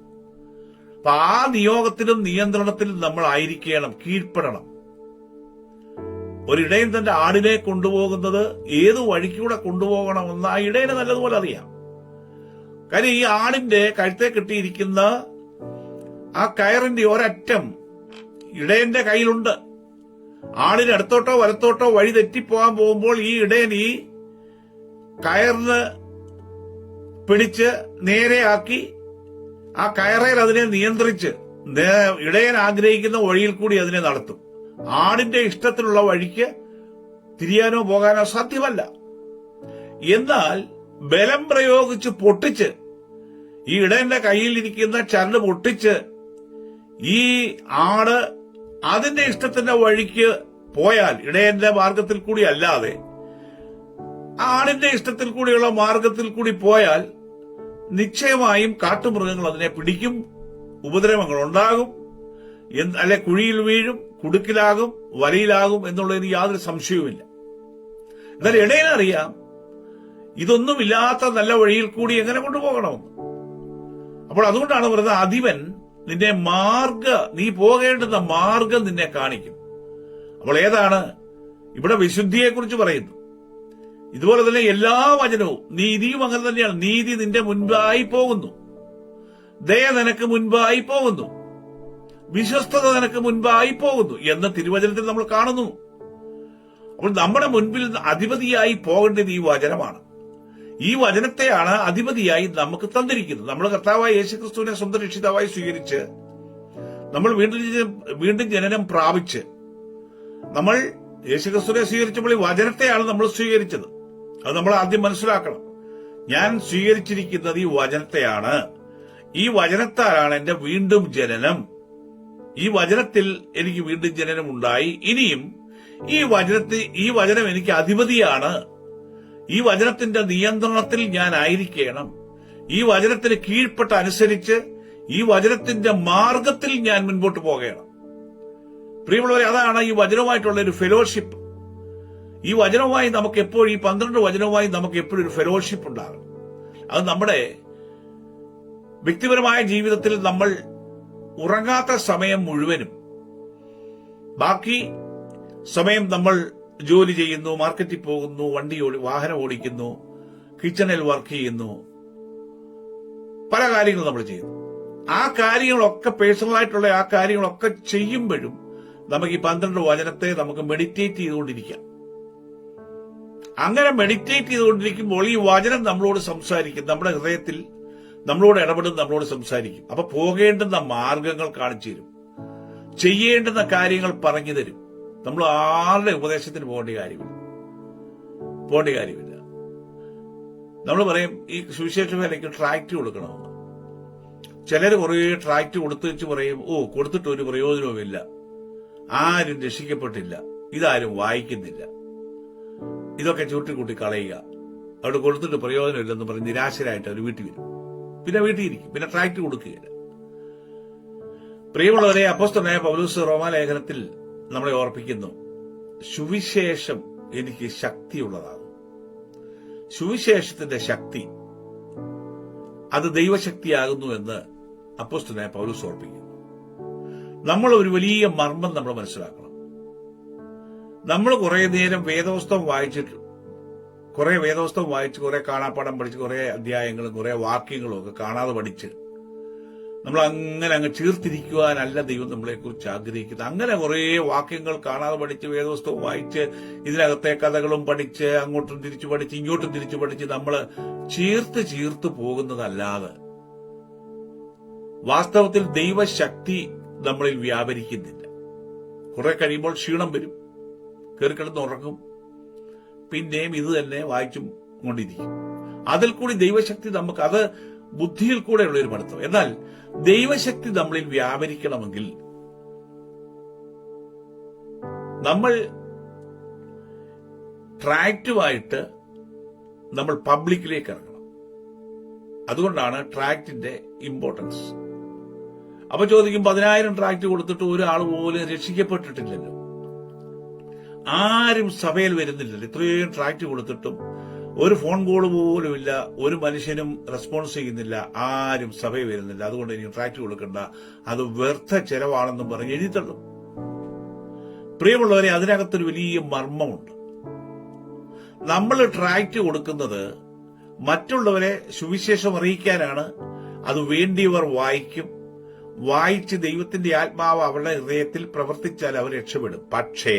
അപ്പൊ ആ നിയോഗത്തിലും നിയന്ത്രണത്തിലും നമ്മൾ ആയിരിക്കണം, കീഴ്പ്പെടണം. ഒരിടയൻ തന്റെ ആടിനെ കൊണ്ടുപോകുന്നത് ഏത് വഴിക്കൂടെ കൊണ്ടുപോകണമെന്ന് ആ ഇടയന് നല്ലതുപോലെ അറിയാം. കാര്യം ഈ ആടിന്റെ കഴുത്തെ കെട്ടിയിരിക്കുന്ന ആ കയറിന്റെ ഒരറ്റം ഇടയന്റെ കയ്യിലുണ്ട്. ആടിന് ഇടത്തോട്ടോ വലത്തോട്ടോ വഴി തെറ്റിപ്പോകാൻ പോകുമ്പോൾ ഈ ഇടയൻ ഈ കയറിന് പിടിച്ച് നേരെയാക്കി ആ കയറയിൽ അതിനെ നിയന്ത്രിച്ച് ഇടയൻ ആഗ്രഹിക്കുന്ന വഴിയിൽ കൂടി അതിനെ നടത്തും. ആടിന്റെ ഇഷ്ടത്തിലുള്ള വഴിക്ക് തിരിയാനോ പോകാനോ സാധ്യമല്ല. എന്നാൽ ബലം പ്രയോഗിച്ച് പൊട്ടിച്ച്, ഈ ഇടയന്റെ കയ്യിലിരിക്കുന്ന ചരട് പൊട്ടിച്ച് ഈ ആട് അതിന്റെ ഇഷ്ടത്തിന്റെ വഴിക്ക് പോയാൽ, ഇടയന്റെ മാർഗത്തിൽ കൂടി അല്ലാതെ ആടിന്റെ ഇഷ്ടത്തിൽ കൂടിയുള്ള മാർഗത്തിൽ കൂടി പോയാൽ നിശ്ചയമായും കാട്ടുമൃഗങ്ങൾ അതിനെ പിടിക്കും, ഉപദ്രവങ്ങൾ ഉണ്ടാകും, അല്ലെ കുഴിയിൽ വീഴും, കുടുക്കിലാകും, വലയിലാകും എന്നുള്ളതിന് യാതൊരു സംശയവുമില്ല. എന്നാൽ ഇടയനറിയാം ഇതൊന്നുമില്ലാത്ത നല്ല വഴിയിൽ കൂടി എങ്ങനെ കൊണ്ടുപോകണമെന്ന്. അപ്പോൾ അതുകൊണ്ടാണ് പറയുന്നത്, അധിപൻ നിന്നെ നീ പോകേണ്ടുന്ന മാർഗം നിന്നെ കാണിക്കും. അപ്പോൾ ഏതാണ് ഇവിടെ വിശുദ്ധിയെക്കുറിച്ച് പറയുന്നു? ഇതുപോലെ തന്നെ എല്ലാ വചനവും, നീതിയും അങ്ങനെ തന്നെയാണ്. നീതി നിന്റെ മുൻപായി പോകുന്നു, ദയ നിനക്ക് മുൻപായി പോകുന്നു, വിശ്വസ്തത നിനക്ക് മുൻപായി പോകുന്നു എന്ന് തിരുവചനത്തിൽ നമ്മൾ കാണുന്നു. അപ്പോൾ നമ്മുടെ മുൻപിൽ അധിപതിയായി പോകേണ്ടത് ഈ വചനമാണ്. ഈ വചനത്തെയാണ് അധിപതിയായി നമുക്ക് തന്നിരിക്കുന്നത്. നമ്മൾ കർത്താവായ യേശുക്രിസ്തുവിനെ സ്വന്തം രക്ഷിതാവായി സ്വീകരിച്ച് നമ്മൾ വീണ്ടും ജനനം പ്രാപിച്ച് നമ്മൾ യേശുക്രിസ്തുവിനെ സ്വീകരിച്ചപ്പോൾ ഈ വചനത്തെയാണ് നമ്മൾ സ്വീകരിച്ചത്. അത് നമ്മൾ ആദ്യം മനസ്സിലാക്കണം. ഞാൻ സ്വീകരിച്ചിരിക്കുന്നത് ഈ വചനത്തെയാണ്. ഈ വചനത്താലാണ് എന്റെ വീണ്ടും ജനനം. ഈ വചനത്തിൽ എനിക്ക് വീണ്ടും ജനനം ഉണ്ടായി. ഇനിയും ഈ വചനം എനിക്ക് അധിപതിയാണ്. ഈ വചനത്തിന്റെ നിയന്ത്രണത്തിൽ ഞാൻ ആയിരിക്കണം. ഈ വചനത്തിന് കീഴ്പ്പെട്ട് അനുസരിച്ച് ഈ വചനത്തിന്റെ മാർഗത്തിൽ ഞാൻ മുൻപോട്ട് പോകണം. പ്രിയമുള്ളവരെ, അതാണ് ഈ വചനവുമായിട്ടുള്ള ഒരു ഫെലോഷിപ്പ്. ഈ വചനവുമായി നമുക്ക് എപ്പോഴും, ഈ 12 വചനവുമായി നമുക്ക് എപ്പോഴും ഒരു ഫെലോഷിപ്പ് ഉണ്ടാകണം. അത് നമ്മുടെ വ്യക്തിപരമായ ജീവിതത്തിൽ നമ്മൾ ഉറങ്ങാത്ത സമയം മുഴുവനും, ബാക്കി സമയം നമ്മൾ ജോലി ചെയ്യുന്നു, മാർക്കറ്റിൽ പോകുന്നു, വാഹനം ഓടിക്കുന്നു, കിച്ചണിൽ വർക്ക് ചെയ്യുന്നു, പല കാര്യങ്ങളും നമ്മൾ ചെയ്യുന്നു. ആ കാര്യങ്ങളൊക്കെ പേഴ്സണലായിട്ടുള്ള ആ കാര്യങ്ങളൊക്കെ ചെയ്യുമ്പോഴും നമുക്ക് ഈ 12 വചനത്തെ നമുക്ക് മെഡിറ്റേറ്റ് ചെയ്തുകൊണ്ടിരിക്കാം. അങ്ങനെ മെഡിറ്റേറ്റ് ചെയ്തുകൊണ്ടിരിക്കുമ്പോൾ ഈ വചനം നമ്മളോട് സംസാരിക്കും, നമ്മുടെ ഹൃദയത്തിൽ നമ്മളോട് ഇടപെടും, നമ്മളോട് സംസാരിക്കും. അപ്പൊ പോകേണ്ടുന്ന മാർഗങ്ങൾ കാണിച്ചു തരും, ചെയ്യേണ്ടുന്ന കാര്യങ്ങൾ പറഞ്ഞു തരും. നമ്മൾ ആരുടെ ഉപദേശത്തിന് പോകേണ്ട കാര്യമില്ല. നമ്മൾ പറയും ഈ സുവിശേഷ വേലയ്ക്ക് ട്രാക്ട് കൊടുക്കണമെന്ന്. ചിലർ കുറെ ട്രാക്ട് കൊടുത്തു വെച്ച് പറയും, കൊടുത്തിട്ട് ഒരു പ്രയോജനവുമില്ല, ആരും രക്ഷിക്കപ്പെട്ടില്ല, ഇതാരും വായിക്കുന്നില്ല, ഇതൊക്കെ ചൂട്ടിക്കൂട്ടി കളയുക, അവിടെ കൊടുത്തിട്ട് പ്രയോജനമില്ലെന്ന് പറഞ്ഞ് നിരാശരായിട്ട് അവർ വീട്ടിൽ വരും. പിന്നെ വീട്ടിലിരിക്കും, പിന്നെ ട്രാക്ട് കൊടുക്കുകയില്ല. പ്രിയമുള്ളവരെ, അപ്പോസ്തലനായ പൗലോസ് റോമാലേഖനത്തിൽ നമ്മളെ ഓർപ്പിക്കുന്നു, സുവിശേഷം എനിക്ക് ശക്തിയുള്ളതാകും. സുവിശേഷത്തിന്റെ ശക്തി അത് ദൈവശക്തിയാകുന്നു എന്ന് അപ്പോസ്തലനായ പൗലോസ് ഓർപ്പിക്കുന്നു. നമ്മൾ ഒരു വലിയ മർമ്മം നമ്മൾ മനസ്സിലാക്കണം. നമ്മൾ കുറെ നേരം വേദപുസ്തകം വായിച്ച്, കുറെ കാണാപ്പാഠം പഠിച്ച്, കുറെ അധ്യായങ്ങളും കുറെ വാക്യങ്ങളും ഒക്കെ കാണാതെ പഠിച്ച് നമ്മൾ അങ്ങ് ചീർത്തിരിക്കുവാനല്ല ദൈവം നമ്മളെക്കുറിച്ച് ആഗ്രഹിക്കുന്നത്. അങ്ങനെ കുറെ വാക്യങ്ങൾ കാണാതെ പഠിച്ച്, വേദപുസ്തകം വായിച്ച്, ഇതിനകത്തെ കഥകളും പഠിച്ച്, അങ്ങോട്ടും തിരിച്ചു പഠിച്ച്, ഇങ്ങോട്ടും തിരിച്ചു പഠിച്ച് നമ്മൾ ചീർത്ത് പോകുന്നതല്ലാതെ വാസ്തവത്തിൽ ദൈവശക്തി നമ്മളിൽ വ്യാപരിക്കുന്നില്ല. കുറെ കഴിയുമ്പോൾ ക്ഷീണം വരും, കയറിക്കിടന്ന് ഉറങ്ങും, പിന്നെയും ഇത് തന്നെ വായിച്ചും കൊണ്ടിരിക്കും. അതിൽ കൂടി ദൈവശക്തി നമുക്ക്, അത് ബുദ്ധിയിൽ കൂടെയുള്ള ഒരു പഠിത്തം. എന്നാൽ ദൈവശക്തി നമ്മളിൽ വ്യാപരിക്കണമെങ്കിൽ നമ്മൾ ട്രാക്റ്റുമായിട്ട് നമ്മൾ പബ്ലിക്കിലേക്ക് ഇറങ്ങണം. അതുകൊണ്ടാണ് ട്രാക്റ്റിന്റെ ഇമ്പോർട്ടൻസ്. അപ്പൊ ചോദിക്കും, 10,000 ട്രാക്റ്റ് കൊടുത്തിട്ട് ഒരാൾ പോലും രക്ഷിക്കപ്പെട്ടിട്ടില്ലല്ലോ, ആരും സഭയിൽ വരുന്നില്ലല്ലോ, ഇത്രയും ട്രാക്റ്റ് കൊടുത്തിട്ടും ഒരു ഫോൺ കോൾ പോലും ഇല്ല, ഒരു മനുഷ്യനും റെസ്പോൺസ് ചെയ്യുന്നില്ല, ആരും സഭയിൽ വരുന്നില്ല, അതുകൊണ്ട് ഇനി ട്രാക്റ്റ് കൊടുക്കണ്ട, അത് വ്യർത്ഥ ചെലവാണെന്നും പറഞ്ഞ് എഴുതിത്തള്ളും. പ്രിയമുള്ളവരെ, അതിനകത്തൊരു വലിയ മർമ്മമുണ്ട്. നമ്മൾ ട്രാക്റ്റ് കൊടുക്കുന്നത് മറ്റുള്ളവരെ സുവിശേഷം അറിയിക്കാനാണ്. അത് വേണ്ടിയവർ വായിക്കും, വായിച്ച് ദൈവത്തിന്റെ ആത്മാവ് അവരുടെ ഹൃദയത്തിൽ പ്രവർത്തിച്ചാൽ അവർ രക്ഷപ്പെടും. പക്ഷേ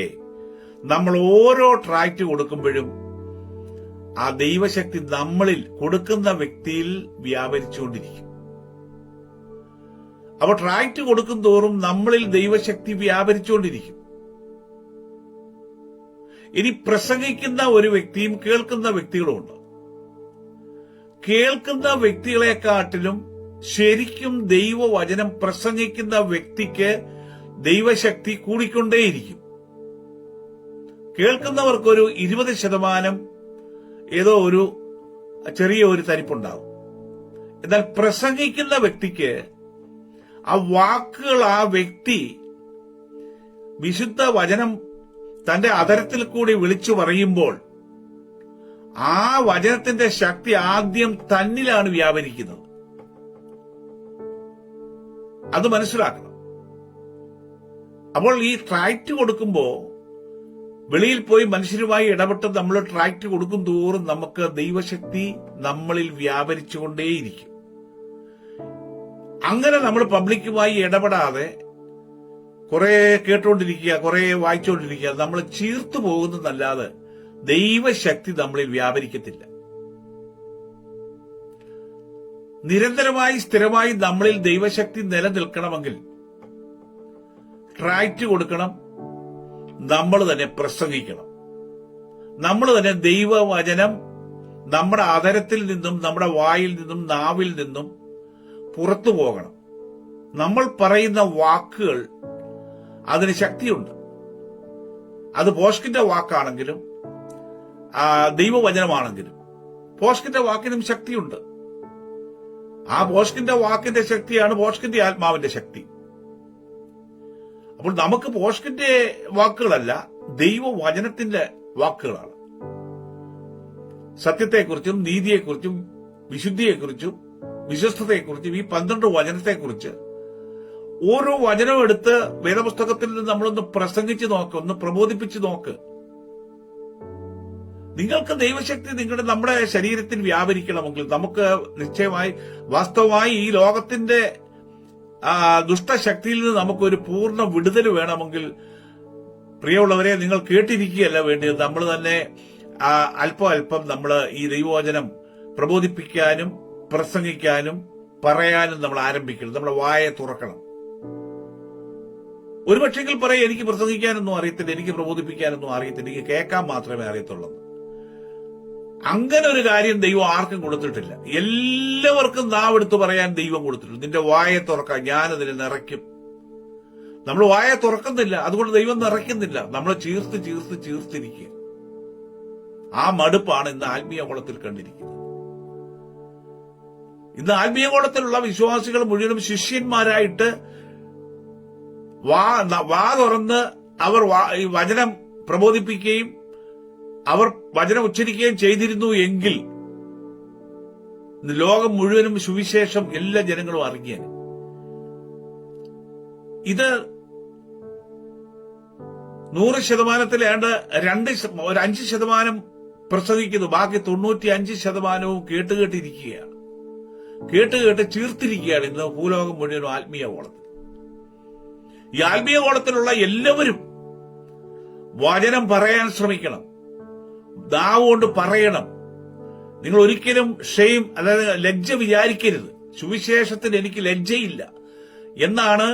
നമ്മൾ ഓരോ ട്രാക്റ്റ് കൊടുക്കുമ്പോഴും ആ ദൈവശക്തി നമ്മളിൽ, കൊടുക്കുന്ന വ്യക്തിയിൽ വ്യാപരിച്ചുകൊണ്ടിരിക്കും. അപ്പോൾ ട്രാക്ട് കൊടുക്കും തോറും നമ്മളിൽ ദൈവശക്തി വ്യാപരിച്ചുകൊണ്ടിരിക്കും. ഇനി പ്രസംഗിക്കുന്ന ഒരു വ്യക്തിയും കേൾക്കുന്ന വ്യക്തികളുമുണ്ട്. കേൾക്കുന്ന വ്യക്തികളെക്കാട്ടിലും ശരിക്കും ദൈവവചനം പ്രസംഗിക്കുന്ന വ്യക്തിക്ക് ദൈവശക്തി കൂടിക്കൊണ്ടേയിരിക്കും. കേൾക്കുന്നവർക്കൊരു 20% ഏതോ ഒരു ചെറിയ ഒരു തരിപ്പുണ്ടാവും. എന്നാൽ പ്രസംഗിക്കുന്ന വ്യക്തിക്ക് ആ വാക്കുകൾ, ആ വ്യക്തി വിശുദ്ധ വചനം തന്റെ അധരത്തിൽ കൂടി വിളിച്ചു പറയുമ്പോൾ ആ വചനത്തിന്റെ ശക്തി ആദ്യം തന്നിലാണ് വ്യാപരിക്കുന്നത്. അത് മനസ്സിലാക്കണം. അപ്പോൾ ഈ ട്രാക്ട് കൊടുക്കുമ്പോൾ വെളിയിൽ പോയി മനുഷ്യരുമായി ഇടപെട്ട് നമ്മൾ ട്രാക്ട് കൊടുക്കും തോറും നമുക്ക് ദൈവശക്തി നമ്മളിൽ വ്യാപരിച്ചുകൊണ്ടേയിരിക്കും. അങ്ങനെ നമ്മൾ പബ്ലിക്കുമായി ഇടപെടാതെ കുറെ കേട്ടുകൊണ്ടിരിക്കുക, കുറെ വായിച്ചുകൊണ്ടിരിക്കുക, നമ്മൾ ചീർത്തു പോകുന്നതല്ലാതെ ദൈവശക്തി നമ്മളിൽ വ്യാപരിക്കത്തില്ല. നിരന്തരമായി സ്ഥിരമായി നമ്മളിൽ ദൈവശക്തി നിലനിൽക്കണമെങ്കിൽ ട്രാക്ട് കൊടുക്കണം, നമ്മൾ തന്നെ പ്രസംഗിക്കണം, നമ്മൾ തന്നെ ദൈവവചനം നമ്മുടെ അധരത്തിൽ നിന്നും, നമ്മുടെ വായിൽ നിന്നും, നാവിൽ നിന്നും പുറത്തു പോകണം. നമ്മൾ പറയുന്ന വാക്കുകൾ അതിന് ശക്തിയുണ്ട്. അത് പോഷ്കിന്റെ വാക്കാണെങ്കിലും ദൈവവചനമാണെങ്കിലും പോഷ്കിന്റെ വാക്കിനും ശക്തിയുണ്ട്. ആ പോഷ്കിന്റെ വാക്കിന്റെ ശക്തിയാണ് പോഷ്കിന്റെ ആത്മാവിന്റെ ശക്തി. അപ്പോൾ നമുക്ക് പോഷ്കിന്റെ വാക്കുകളല്ല, ദൈവവചനത്തിന്റെ വാക്കുകളാണ്. സത്യത്തെക്കുറിച്ചും നീതിയെക്കുറിച്ചും വിശുദ്ധിയെക്കുറിച്ചും വിശ്വസ്തതയെക്കുറിച്ചും ഈ 12 വചനത്തെക്കുറിച്ച് ഓരോ വചനവും എടുത്ത് വേദപുസ്തകത്തിൽ നിന്ന് നമ്മളൊന്ന് പ്രസംഗിച്ച് നോക്ക്, ഒന്ന് പ്രബോധിപ്പിച്ച് നോക്ക്. നിങ്ങൾക്ക് ദൈവശക്തി നമ്മുടെ ശരീരത്തിൽ വ്യാപരിക്കണമെങ്കിൽ നമുക്ക് നിശ്ചയമായി വാസ്തവമായി ഈ ലോകത്തിന്റെ ദുഷ്ടശക്തിയിൽ നിന്ന് നമുക്കൊരു പൂർണ്ണ വിടുതൽ വേണമെങ്കിൽ, പ്രിയമുള്ളവരെ, നിങ്ങൾ കേട്ടിരിക്കുകയല്ല വേണ്ടത്. നമ്മൾ തന്നെ അല്പം നമ്മൾ ഈ ദൈവവചനം പ്രബോധിപ്പിക്കാനും പ്രസംഗിക്കാനും പറയാനും നമ്മൾ ആരംഭിക്കണം. നമ്മുടെ വായെ തുറക്കണം. ഒരുപക്ഷെങ്കിൽ പറയും, എനിക്ക് പ്രസംഗിക്കാനൊന്നും അറിയത്തില്ല, എനിക്ക് പ്രബോധിപ്പിക്കാനൊന്നും അറിയത്തില്ല, എനിക്ക് കേൾക്കാൻ മാത്രമേ അറിയത്തുള്ളൂ. അങ്ങനെ ഒരു കാര്യം ദൈവം ആർക്കും കൊടുത്തിട്ടില്ല. എല്ലാവർക്കും നാവെടുത്ത് പറയാൻ ദൈവം കൊടുത്തിട്ടുണ്ട്. നിന്റെ വായെ തുറക്കാൻ ഞാനതിനെ നിറയ്ക്കും. നമ്മൾ വായെ തുറക്കുന്നില്ല, അതുകൊണ്ട് ദൈവം നിറയ്ക്കുന്നില്ല. നമ്മൾ ചീർത്തിരിക്കുക. ആ മടുപ്പാണ് ഇന്ന് ആത്മീയ കോളത്തിൽ കണ്ടിരിക്കുന്നത്. ഇന്ന് ആത്മീയ കോളത്തിലുള്ള വിശ്വാസികൾ മുഴുവനും ശിഷ്യന്മാരായിട്ട് വാ തുറന്ന് അവർ ഈ വചനം പ്രബോധിപ്പിക്കുകയും അവർ വചനം ഉച്ചരിക്കുകയും ചെയ്തിരുന്നു എങ്കിൽ ലോകം മുഴുവനും സുവിശേഷം എല്ലാ ജനങ്ങളും അറിഞ്ഞേനെ. ഇത് 100% ഏതാണ്ട് 5% പ്രസംഗിക്കുന്നു, ബാക്കി 95% കേട്ടുകേട്ടിരിക്കുകയാണ്. കേട്ട് ചീർത്തിരിക്കുകയാണ് ഇന്ന് ഭൂലോകം മുഴുവനും ആത്മീയ കോളത്തിൽ. ഈ ആത്മീയ കോളത്തിലുള്ള എല്ലാവരും വചനം പറയാൻ ശ്രമിക്കണം, നാവ് കൊണ്ട് പറയണം. നിങ്ങൾ ഒരിക്കലും ഷെയിം, അതായത് ലജ്ജ വിചാരിക്കരുത്. സുവിശേഷത്തിന് എനിക്ക് ലജ്ജയില്ല എന്നാണ്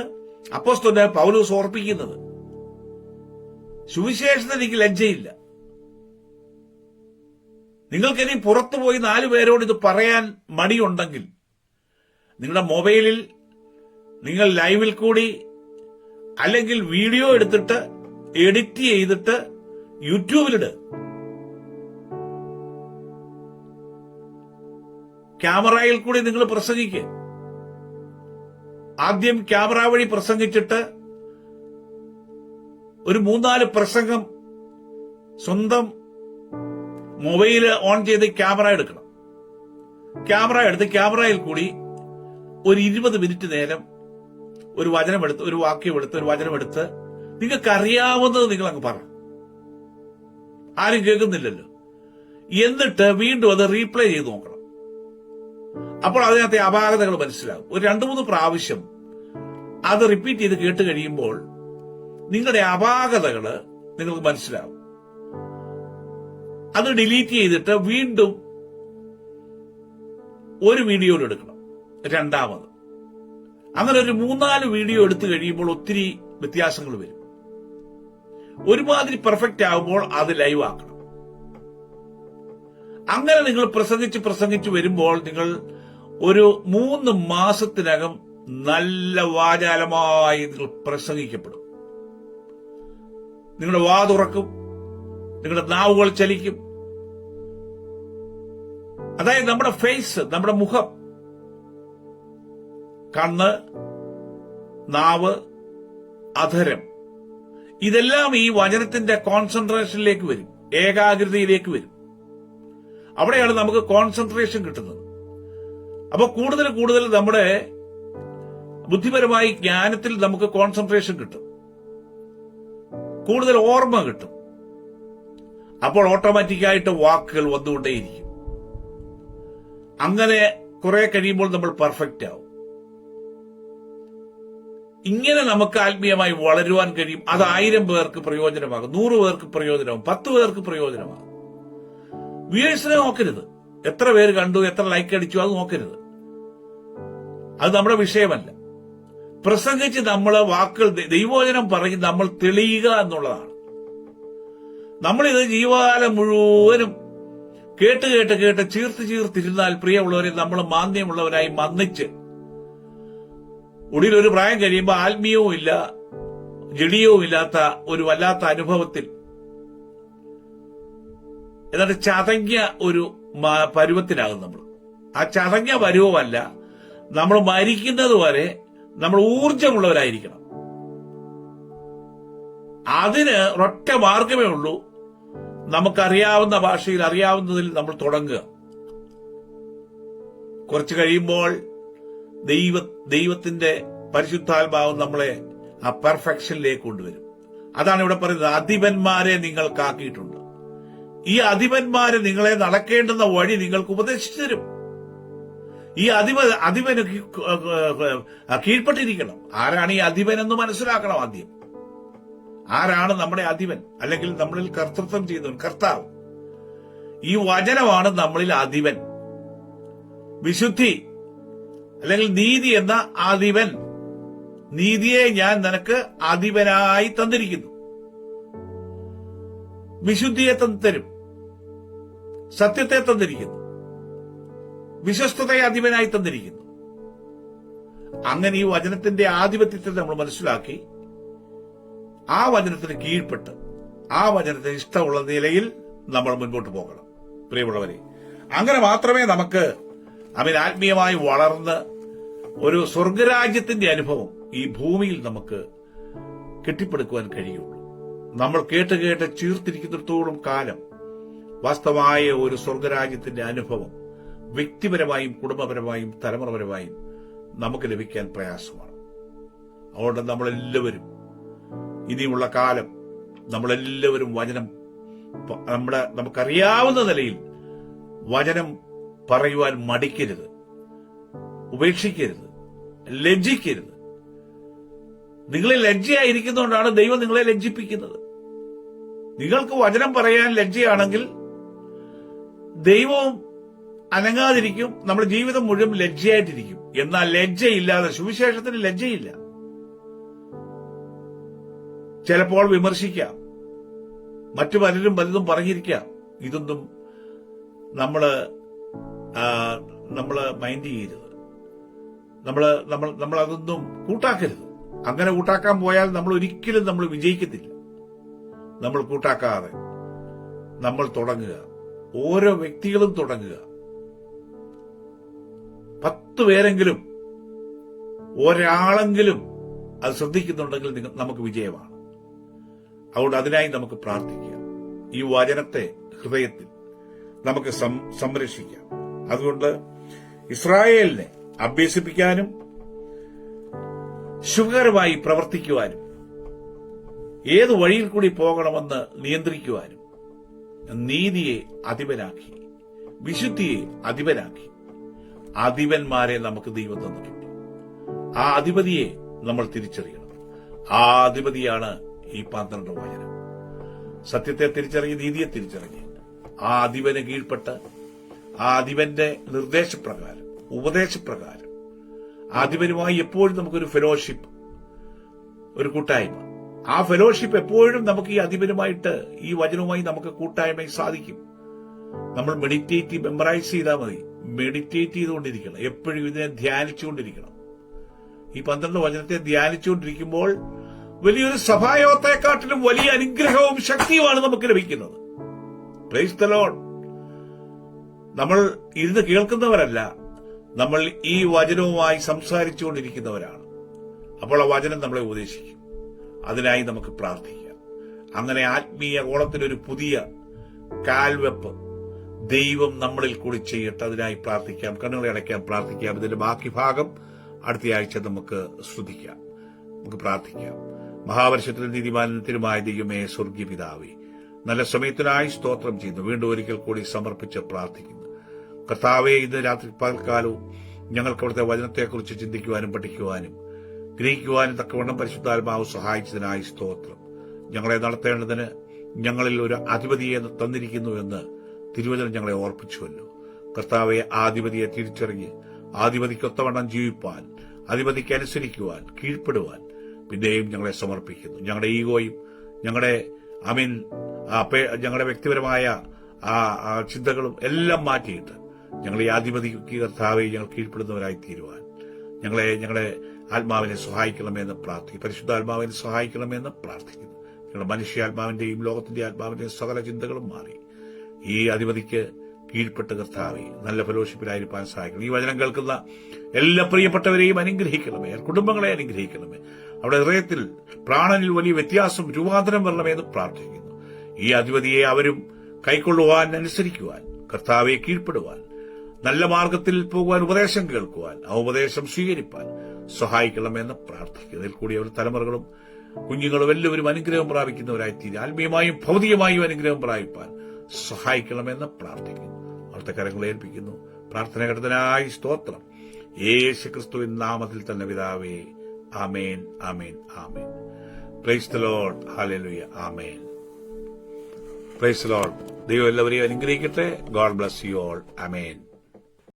അപ്പോസ്തലൻ പൗലോസ് ഓർപ്പിക്കുന്നത്. സുവിശേഷത്തിന് എനിക്ക് ലജ്ജയില്ല. നിങ്ങൾക്കിനി പുറത്തുപോയി 4 പേരോട് ഇത് പറയാൻ മടിയുണ്ടെങ്കിൽ നിങ്ങളുടെ മൊബൈലിൽ നിങ്ങൾ ലൈവിൽ കൂടി അല്ലെങ്കിൽ വീഡിയോ എടുത്തിട്ട് എഡിറ്റ് ചെയ്തിട്ട് യൂട്യൂബിലിട്. ക്യാമറയിൽ കൂടി നിങ്ങൾ പ്രസംഗിക്കുക. ആദ്യം ക്യാമറ വഴി പ്രസംഗിച്ചിട്ട് ഒരു 3-4 പ്രസംഗം സ്വന്തം മൊബൈല് ഓൺ ചെയ്ത് ക്യാമറ എടുക്കണം. ക്യാമറ എടുത്ത് ക്യാമറയിൽ കൂടി ഒരു 20 മിനിറ്റ് നേരം ഒരു വചനമെടുത്ത്, ഒരു വാക്യമെടുത്ത്, ഒരു വചനമെടുത്ത് നിങ്ങൾക്ക് അറിയാവുന്നത് നിങ്ങൾ അങ്ങ് പറ. ആരും കേൾക്കുന്നില്ലല്ലോ. എന്നിട്ട് വീണ്ടും അത് റീപ്ലേ ചെയ്ത് നോക്കണം. അപ്പോൾ അതിനകത്തെ അപാകതകൾ മനസ്സിലാകും. ഒരു 2-3 പ്രാവശ്യം അത് റിപ്പീറ്റ് ചെയ്ത് കേട്ട് കഴിയുമ്പോൾ നിങ്ങളുടെ അപാകതകൾ നിങ്ങൾക്ക് മനസ്സിലാകും. അത് ഡിലീറ്റ് ചെയ്തിട്ട് വീണ്ടും ഒരു വീഡിയോയിൽ എടുക്കണം, രണ്ടാമത്. അങ്ങനെ ഒരു 3-4 വീഡിയോ എടുത്തു കഴിയുമ്പോൾ ഒത്തിരി വ്യത്യാസങ്ങൾ വരും. ഒരുമാതിരി പെർഫെക്റ്റ് ആകുമ്പോൾ അത് ലൈവ് ആക്കണം. അങ്ങനെ നിങ്ങൾ പ്രസംഗിച്ച് വരുമ്പോൾ നിങ്ങൾ ഒരു 3 മാസത്തിനകം നല്ല വാചാലമായി നിങ്ങൾ പ്രസംഗിക്കപ്പെടും. നിങ്ങളുടെ വാ തുറക്കും, നിങ്ങളുടെ നാവുകൾ ചലിക്കും. അതായത് നമ്മുടെ ഫേസ്, നമ്മുടെ മുഖം, കണ്ണ്, നാവ്, അധരം, ഇതെല്ലാം ഈ വചനത്തിന്റെ കോൺസെൻട്രേഷനിലേക്ക് വരും, ഏകാഗ്രതയിലേക്ക് വരും. അവിടെയാണ് നമുക്ക് കോൺസെൻട്രേഷൻ കിട്ടുന്നത്. അപ്പൊ കൂടുതൽ നമ്മുടെ ബുദ്ധിപരമായി ജ്ഞാനത്തിൽ നമുക്ക് കോൺസെൻട്രേഷൻ കിട്ടും, കൂടുതൽ ഓർമ്മ കിട്ടും. അപ്പോൾ ഓട്ടോമാറ്റിക്കായിട്ട് വാക്കുകൾ വന്നുകൊണ്ടേയിരിക്കും. അങ്ങനെ കുറെ കഴിയുമ്പോൾ നമ്മൾ പെർഫെക്റ്റ് ആവും. ഇങ്ങനെ നമുക്ക് ആത്മീയമായി വളരുവാൻ കഴിയും. അത് 1000 പേർക്ക് പ്രയോജനമാകും, 100 പേർക്ക് പ്രയോജനമാകും, 10 പേർക്ക് പ്രയോജനമാകും. വ്യൂവേഴ്സിനെ നോക്കരുത്, എത്ര പേര് കണ്ടു, എത്ര ലൈക്ക് അടിച്ചു, അത് നോക്കരുത്. അത് നമ്മുടെ വിഷയമല്ല. പ്രസംഗിച്ച് നമ്മള് വാക്കുകൾ, ദൈവവചനം പറഞ്ഞ് നമ്മൾ തെളിയുക എന്നുള്ളതാണ്. നമ്മളിത് ജീവകാലം മുഴുവനും കേട്ട് ചീർത്തിരുന്നാൽ പ്രിയമുള്ളവരെ നമ്മൾ മാന്യമുള്ളവരായി മന്നിച്ച് ഒടുവിൽ ഒരു പ്രായം കഴിയുമ്പോൾ ആത്മീയവും ഇല്ല, ജഡീയവും ഇല്ലാത്ത ഒരു വല്ലാത്ത അനുഭവത്തിൽ എന്നിട്ട് ചതങ്ങിയ ഒരു പരുവത്തിലാകും നമ്മൾ. ആ ചതങ്ങിയ പരുവമല്ല, നമ്മൾ മരിക്കുന്നത് വരെ നമ്മൾ ഊർജമുള്ളവരായിരിക്കണം. അതിന് ഒറ്റ മാർഗമേ ഉള്ളൂ, നമുക്കറിയാവുന്ന ഭാഷയിൽ അറിയാവുന്നതിൽ നമ്മൾ തുടങ്ങുക. കുറച്ചു കഴിയുമ്പോൾ ദൈവത്തിന്റെ പരിശുദ്ധാത്മാവ് നമ്മളെ ആ പെർഫെക്ഷനിലേക്ക് കൊണ്ടുവരും. അതാണ് ഇവിടെ പറയുന്നത്, അധിപന്മാരെ നിങ്ങൾക്കാക്കിയിട്ടുണ്ട്. ഈ അധിപന്മാരെ നിങ്ങളെ നടക്കേണ്ടുന്ന വഴി നിങ്ങൾക്ക് ഉപദേശിച്ചു തരും. ഈ അധിപന് കീഴ്പ്പെട്ടിരിക്കണം. ആരാണ് ഈ അധിപൻ എന്ന് മനസ്സിലാക്കണം ആദ്യം. ആരാണ് നമ്മുടെ അധിപൻ, അല്ലെങ്കിൽ നമ്മളിൽ കർത്തൃത്വം ചെയ്യുന്നവൻ, കർത്താവ്. ഈ വചനമാണ് നമ്മളിൽ അധിപൻ. വിശുദ്ധി അല്ലെങ്കിൽ നീതി എന്ന അധിപൻ. നീതിയെ ഞാൻ നിനക്ക് അധിപനായി തന്നിരിക്കുന്നു. വിശുദ്ധിയെ തരും, സത്യത്തെ തന്നിരിക്കുന്നു, വിശ്വസ്തതയെ അധിപനായി തന്നിരിക്കുന്നു. അങ്ങനെ ഈ വചനത്തിന്റെ ആധിപത്യത്തെ നമ്മൾ മനസ്സിലാക്കി ആ വചനത്തിന് കീഴ്പ്പെട്ട് ആ വചനത്തിന് ഇഷ്ടമുള്ള നിലയിൽ നമ്മൾ മുൻപോട്ട് പോകണം പ്രിയമുള്ളവരെ. അങ്ങനെ മാത്രമേ നമുക്ക് ആത്മീയമായി വളർന്ന് ഒരു സ്വർഗരാജ്യത്തിന്റെ അനുഭവം ഈ ഭൂമിയിൽ നമുക്ക് കെട്ടിപ്പടുക്കുവാൻ കഴിയുള്ളൂ. നമ്മൾ കേട്ട് ചീർത്തിരിക്കുന്നിടത്തോളം കാലം വാസ്തവമായ ഒരു സ്വർഗരാജ്യത്തിന്റെ അനുഭവം വ്യക്തിപരമായും കുടുംബപരമായും തലമുറപരമായും നമുക്ക് ലഭിക്കാൻ പ്രയാസമാണ്. അതുകൊണ്ട് നമ്മളെല്ലാവരും ഇനിയുള്ള കാലം നമ്മളെല്ലാവരും വചനം നമുക്കറിയാവുന്ന നിലയിൽ വചനം പറയുവാൻ മടിക്കരുത്, ഉപേക്ഷിക്കരുത്, ലജ്ജിക്കരുത്. നിങ്ങളെ ലജ്ജയായിരിക്കുന്നതുകൊണ്ടാണ് ദൈവം നിങ്ങളെ ലജ്ജിപ്പിക്കുന്നത്. നിങ്ങൾക്ക് വചനം പറയാൻ ലജ്ജയാണെങ്കിൽ ദൈവവും അനങ്ങാതിരിക്കും, നമ്മുടെ ജീവിതം മുഴുവൻ ലജ്ജയായിട്ടിരിക്കും. എന്നാൽ ലജ്ജയില്ലാതെ, സുവിശേഷത്തിന് ലജ്ജയില്ല. ചിലപ്പോൾ വിമർശിക്കാം, മറ്റു പലരും പലതും പറഞ്ഞിരിക്കാം. ഇതൊന്നും നമ്മള് മൈൻഡ് ചെയ്യരുത്. നമ്മൾ അതൊന്നും കൂട്ടാക്കരുത്. അങ്ങനെ കൂട്ടാക്കാൻ പോയാൽ നമ്മൾ ഒരിക്കലും വിജയിക്കത്തില്ല. നമ്മൾ കൂട്ടാക്കാതെ നമ്മൾ തുടങ്ങുക. ഓരോ വ്യക്തികളും തുടങ്ങുക. 10 പേരെങ്കിലും, ഒരാളെങ്കിലും അത് ശ്രദ്ധിക്കുന്നുണ്ടെങ്കിൽ നമുക്ക് വിജയമാണ്. അതുകൊണ്ട് അതിനായി നമുക്ക് പ്രാർത്ഥിക്കാം. ഈ വചനത്തെ ഹൃദയത്തിൽ നമുക്ക് സംരക്ഷിക്കാം. അതുകൊണ്ട് ഇസ്രായേലിനെ അഭ്യസിപ്പിക്കാനും ശുഭകരമായി പ്രവർത്തിക്കുവാനും ഏത് വഴിയിൽ കൂടി പോകണമെന്ന് നിയന്ത്രിക്കുവാനും നീതിയെ അധിപനാക്കി, വിശുദ്ധിയെ അധിപനാക്കി അധിപന്മാരെ നമുക്ക് ദൈവം തന്നിട്ടുണ്ട്. ആ അധിപതിയെ നമ്മൾ തിരിച്ചറിയണം. ആ അധിപതിയാണ് ഈ 12 വചനം. സത്യത്തെ തിരിച്ചറിഞ്ഞ് നീതിയെ തിരിച്ചറിഞ്ഞ് ആ അധിപന് കീഴ്പ്പെട്ട് ആ അധിപന്റെ നിർദ്ദേശപ്രകാരം, ഉപദേശപ്രകാരം അധിപനുമായി എപ്പോഴും നമുക്കൊരു ഫെലോഷിപ്പ്, ഒരു കൂട്ടായ്മ. ആ ഫെലോഷിപ്പ് എപ്പോഴും നമുക്ക് ഈ അധിപനുമായിട്ട്, ഈ വചനവുമായി നമുക്ക് കൂട്ടായ്മയിൽ സാധിക്കും. നമ്മൾ മെമ്മറൈസ് ചെയ്താൽ മതി. മെഡിറ്റേറ്റ് ചെയ്തുകൊണ്ടിരിക്കണം, എപ്പോഴും ഇതിനെ ധ്യാനിച്ചുകൊണ്ടിരിക്കണം. ഈ 12 വചനത്തെ ധ്യാനിച്ചുകൊണ്ടിരിക്കുമ്പോൾ വലിയൊരു സഭായോഗത്തെക്കാട്ടിലും വലിയ അനുഗ്രഹവും ശക്തിയുമാണ് നമുക്ക് ലഭിക്കുന്നത്. Price the Lord. നമ്മൾ ഇരുന്ന് കേൾക്കുന്നവരല്ല, നമ്മൾ ഈ വചനവുമായി സംസാരിച്ചുകൊണ്ടിരിക്കുന്നവരാണ്. അപ്പോൾ ആ വചനം നമ്മളെ ഉപദേശിക്കും. അതിനായി നമുക്ക് പ്രാർത്ഥിക്കാം. അങ്ങനെ ആത്മീയ കോളത്തിലൊരു പുതിയ കാൽവെപ്പ് ദൈവം നമ്മളിൽ കൂടി ചെയ്യട്ടെ. അതിനായി പ്രാർത്ഥിക്കാം. കണ്ണുകളെ അടയ്ക്കാം, പ്രാർത്ഥിക്കാം. ഇതിന്റെ ബാക്കി ഭാഗം അടുത്തയാഴ്ച നമുക്ക് ശ്രദ്ധിക്കാം. നമുക്ക് പ്രാർത്ഥിക്കാം. മഹാപരിശുദ്ധനും നീതിമാനത്തിനുമായ ദൈവമേ, സ്വർഗീയ പിതാവേ, നല്ല സമയത്തിനായി സ്തോത്രം ചെയ്യുന്നു. വീണ്ടും ഒരിക്കൽ കൂടി സമർപ്പിച്ച് പ്രാർത്ഥിക്കുന്നു. കർത്താവേ, ഇന്ന് രാത്രി പകൽക്കാലവും ഞങ്ങൾക്ക് അവിടുത്തെ വചനത്തെക്കുറിച്ച് ചിന്തിക്കുവാനും പഠിക്കുവാനും ഗ്രഹിക്കുവാനും തക്കവണ്ണം പരിശുദ്ധാത്മാവ് സഹായിച്ചതിനായി സ്തോത്രം. ഞങ്ങളെ നടത്തേണ്ടതിന് ഞങ്ങളിൽ ഒരു അധിപതിയെ തന്നിരിക്കുന്നുവെന്ന് തിരുവചനം ഞങ്ങളെ ഓർപ്പിച്ചുവല്ലോ. കർത്താവെ, ആധിപതിയെ തിരിച്ചറിഞ്ഞ് ആധിപതിക്കൊത്തവണ്ണം ജീവിപ്പാൻ, അധിപതിക്ക് അനുസരിക്കുവാൻ, കീഴ്പ്പെടുവാൻ പിന്നെയും ഞങ്ങളെ സമർപ്പിക്കുന്നു. ഞങ്ങളുടെ ഈഗോയും ഞങ്ങളുടെ ഞങ്ങളുടെ വ്യക്തിപരമായ ചിന്തകളും എല്ലാം മാറ്റിയിട്ട് ഞങ്ങളെ ഈ ആധിപതിക്ക് കർത്താവെ ഞങ്ങൾ കീഴ്പ്പെടുന്നവരായി തീരുവാൻ ഞങ്ങളുടെ ആത്മാവിനെ സഹായിക്കണമെന്ന് പ്രാർത്ഥിക്കും. പരിശുദ്ധാത്മാവിനെ സഹായിക്കണമെന്ന് പ്രാർത്ഥിക്കുന്നു. ഞങ്ങളുടെ മനുഷ്യാത്മാവിന്റെയും ലോകത്തിന്റെ ആത്മാവിന്റെയും സകല ചിന്തകളും മാറി ഈ അധിപതിക്ക് കീഴ്പ്പെട്ട് കർത്താവെ നല്ല ഫെലോഷിപ്പിലായിരിക്കാൻ സഹായിക്കണം. ഈ വചനം കേൾക്കുന്ന എല്ലാ പ്രിയപ്പെട്ടവരെയും അനുഗ്രഹിക്കണമേ, കുടുംബങ്ങളെ അനുഗ്രഹിക്കണമേ. അവിടെ ഹൃദയത്തിൽ പ്രാണനിൽ വലിയ വ്യത്യാസം, രൂപാന്തരം വരണമെന്ന് പ്രാർത്ഥിക്കുന്നു. ഈ അധിപതിയെ അവരും കൈക്കൊള്ളുവാൻ, അനുസരിക്കുവാൻ, കർത്താവെ കീഴ്പ്പെടുവാൻ, നല്ല മാർഗത്തിൽ പോകുവാൻ, ഉപദേശം കേൾക്കുവാൻ, ആ ഉപദേശം സ്വീകരിപ്പാൻ സഹായിക്കണമെന്ന് പ്രാർത്ഥിക്കുന്നു. ഇതിൽ കൂടി അവർ തലമുറകളും കുഞ്ഞുങ്ങളും എല്ലാവരും അനുഗ്രഹം പ്രാപിക്കുന്നവരായിത്തീരും. ആത്മീയമായും ഭൗതികമായും അനുഗ്രഹം പ്രാപിപ്പാൻ സഹായിക്കണമെന്ന് പ്രാർത്ഥിക്കുന്നു. അവിടുത്തെ കരങ്ങളെ ഏൽപ്പിക്കുന്നു. പ്രാർത്ഥന കേട്ടതിനായി സ്തോത്രം. യേശുക്രിസ്തുവിൻ നാമത്തിൽ തന്നെ പിതാവേ, ആമേൻ, ആമേൻ, ആമേൻ. Praise the Lord. ഹല്ലേലൂയ. ആമേൻ. Praise the Lord. ദൈവം എല്ലാവരെയും അനുഗ്രഹിക്കട്ടെ. God bless you all. Amen.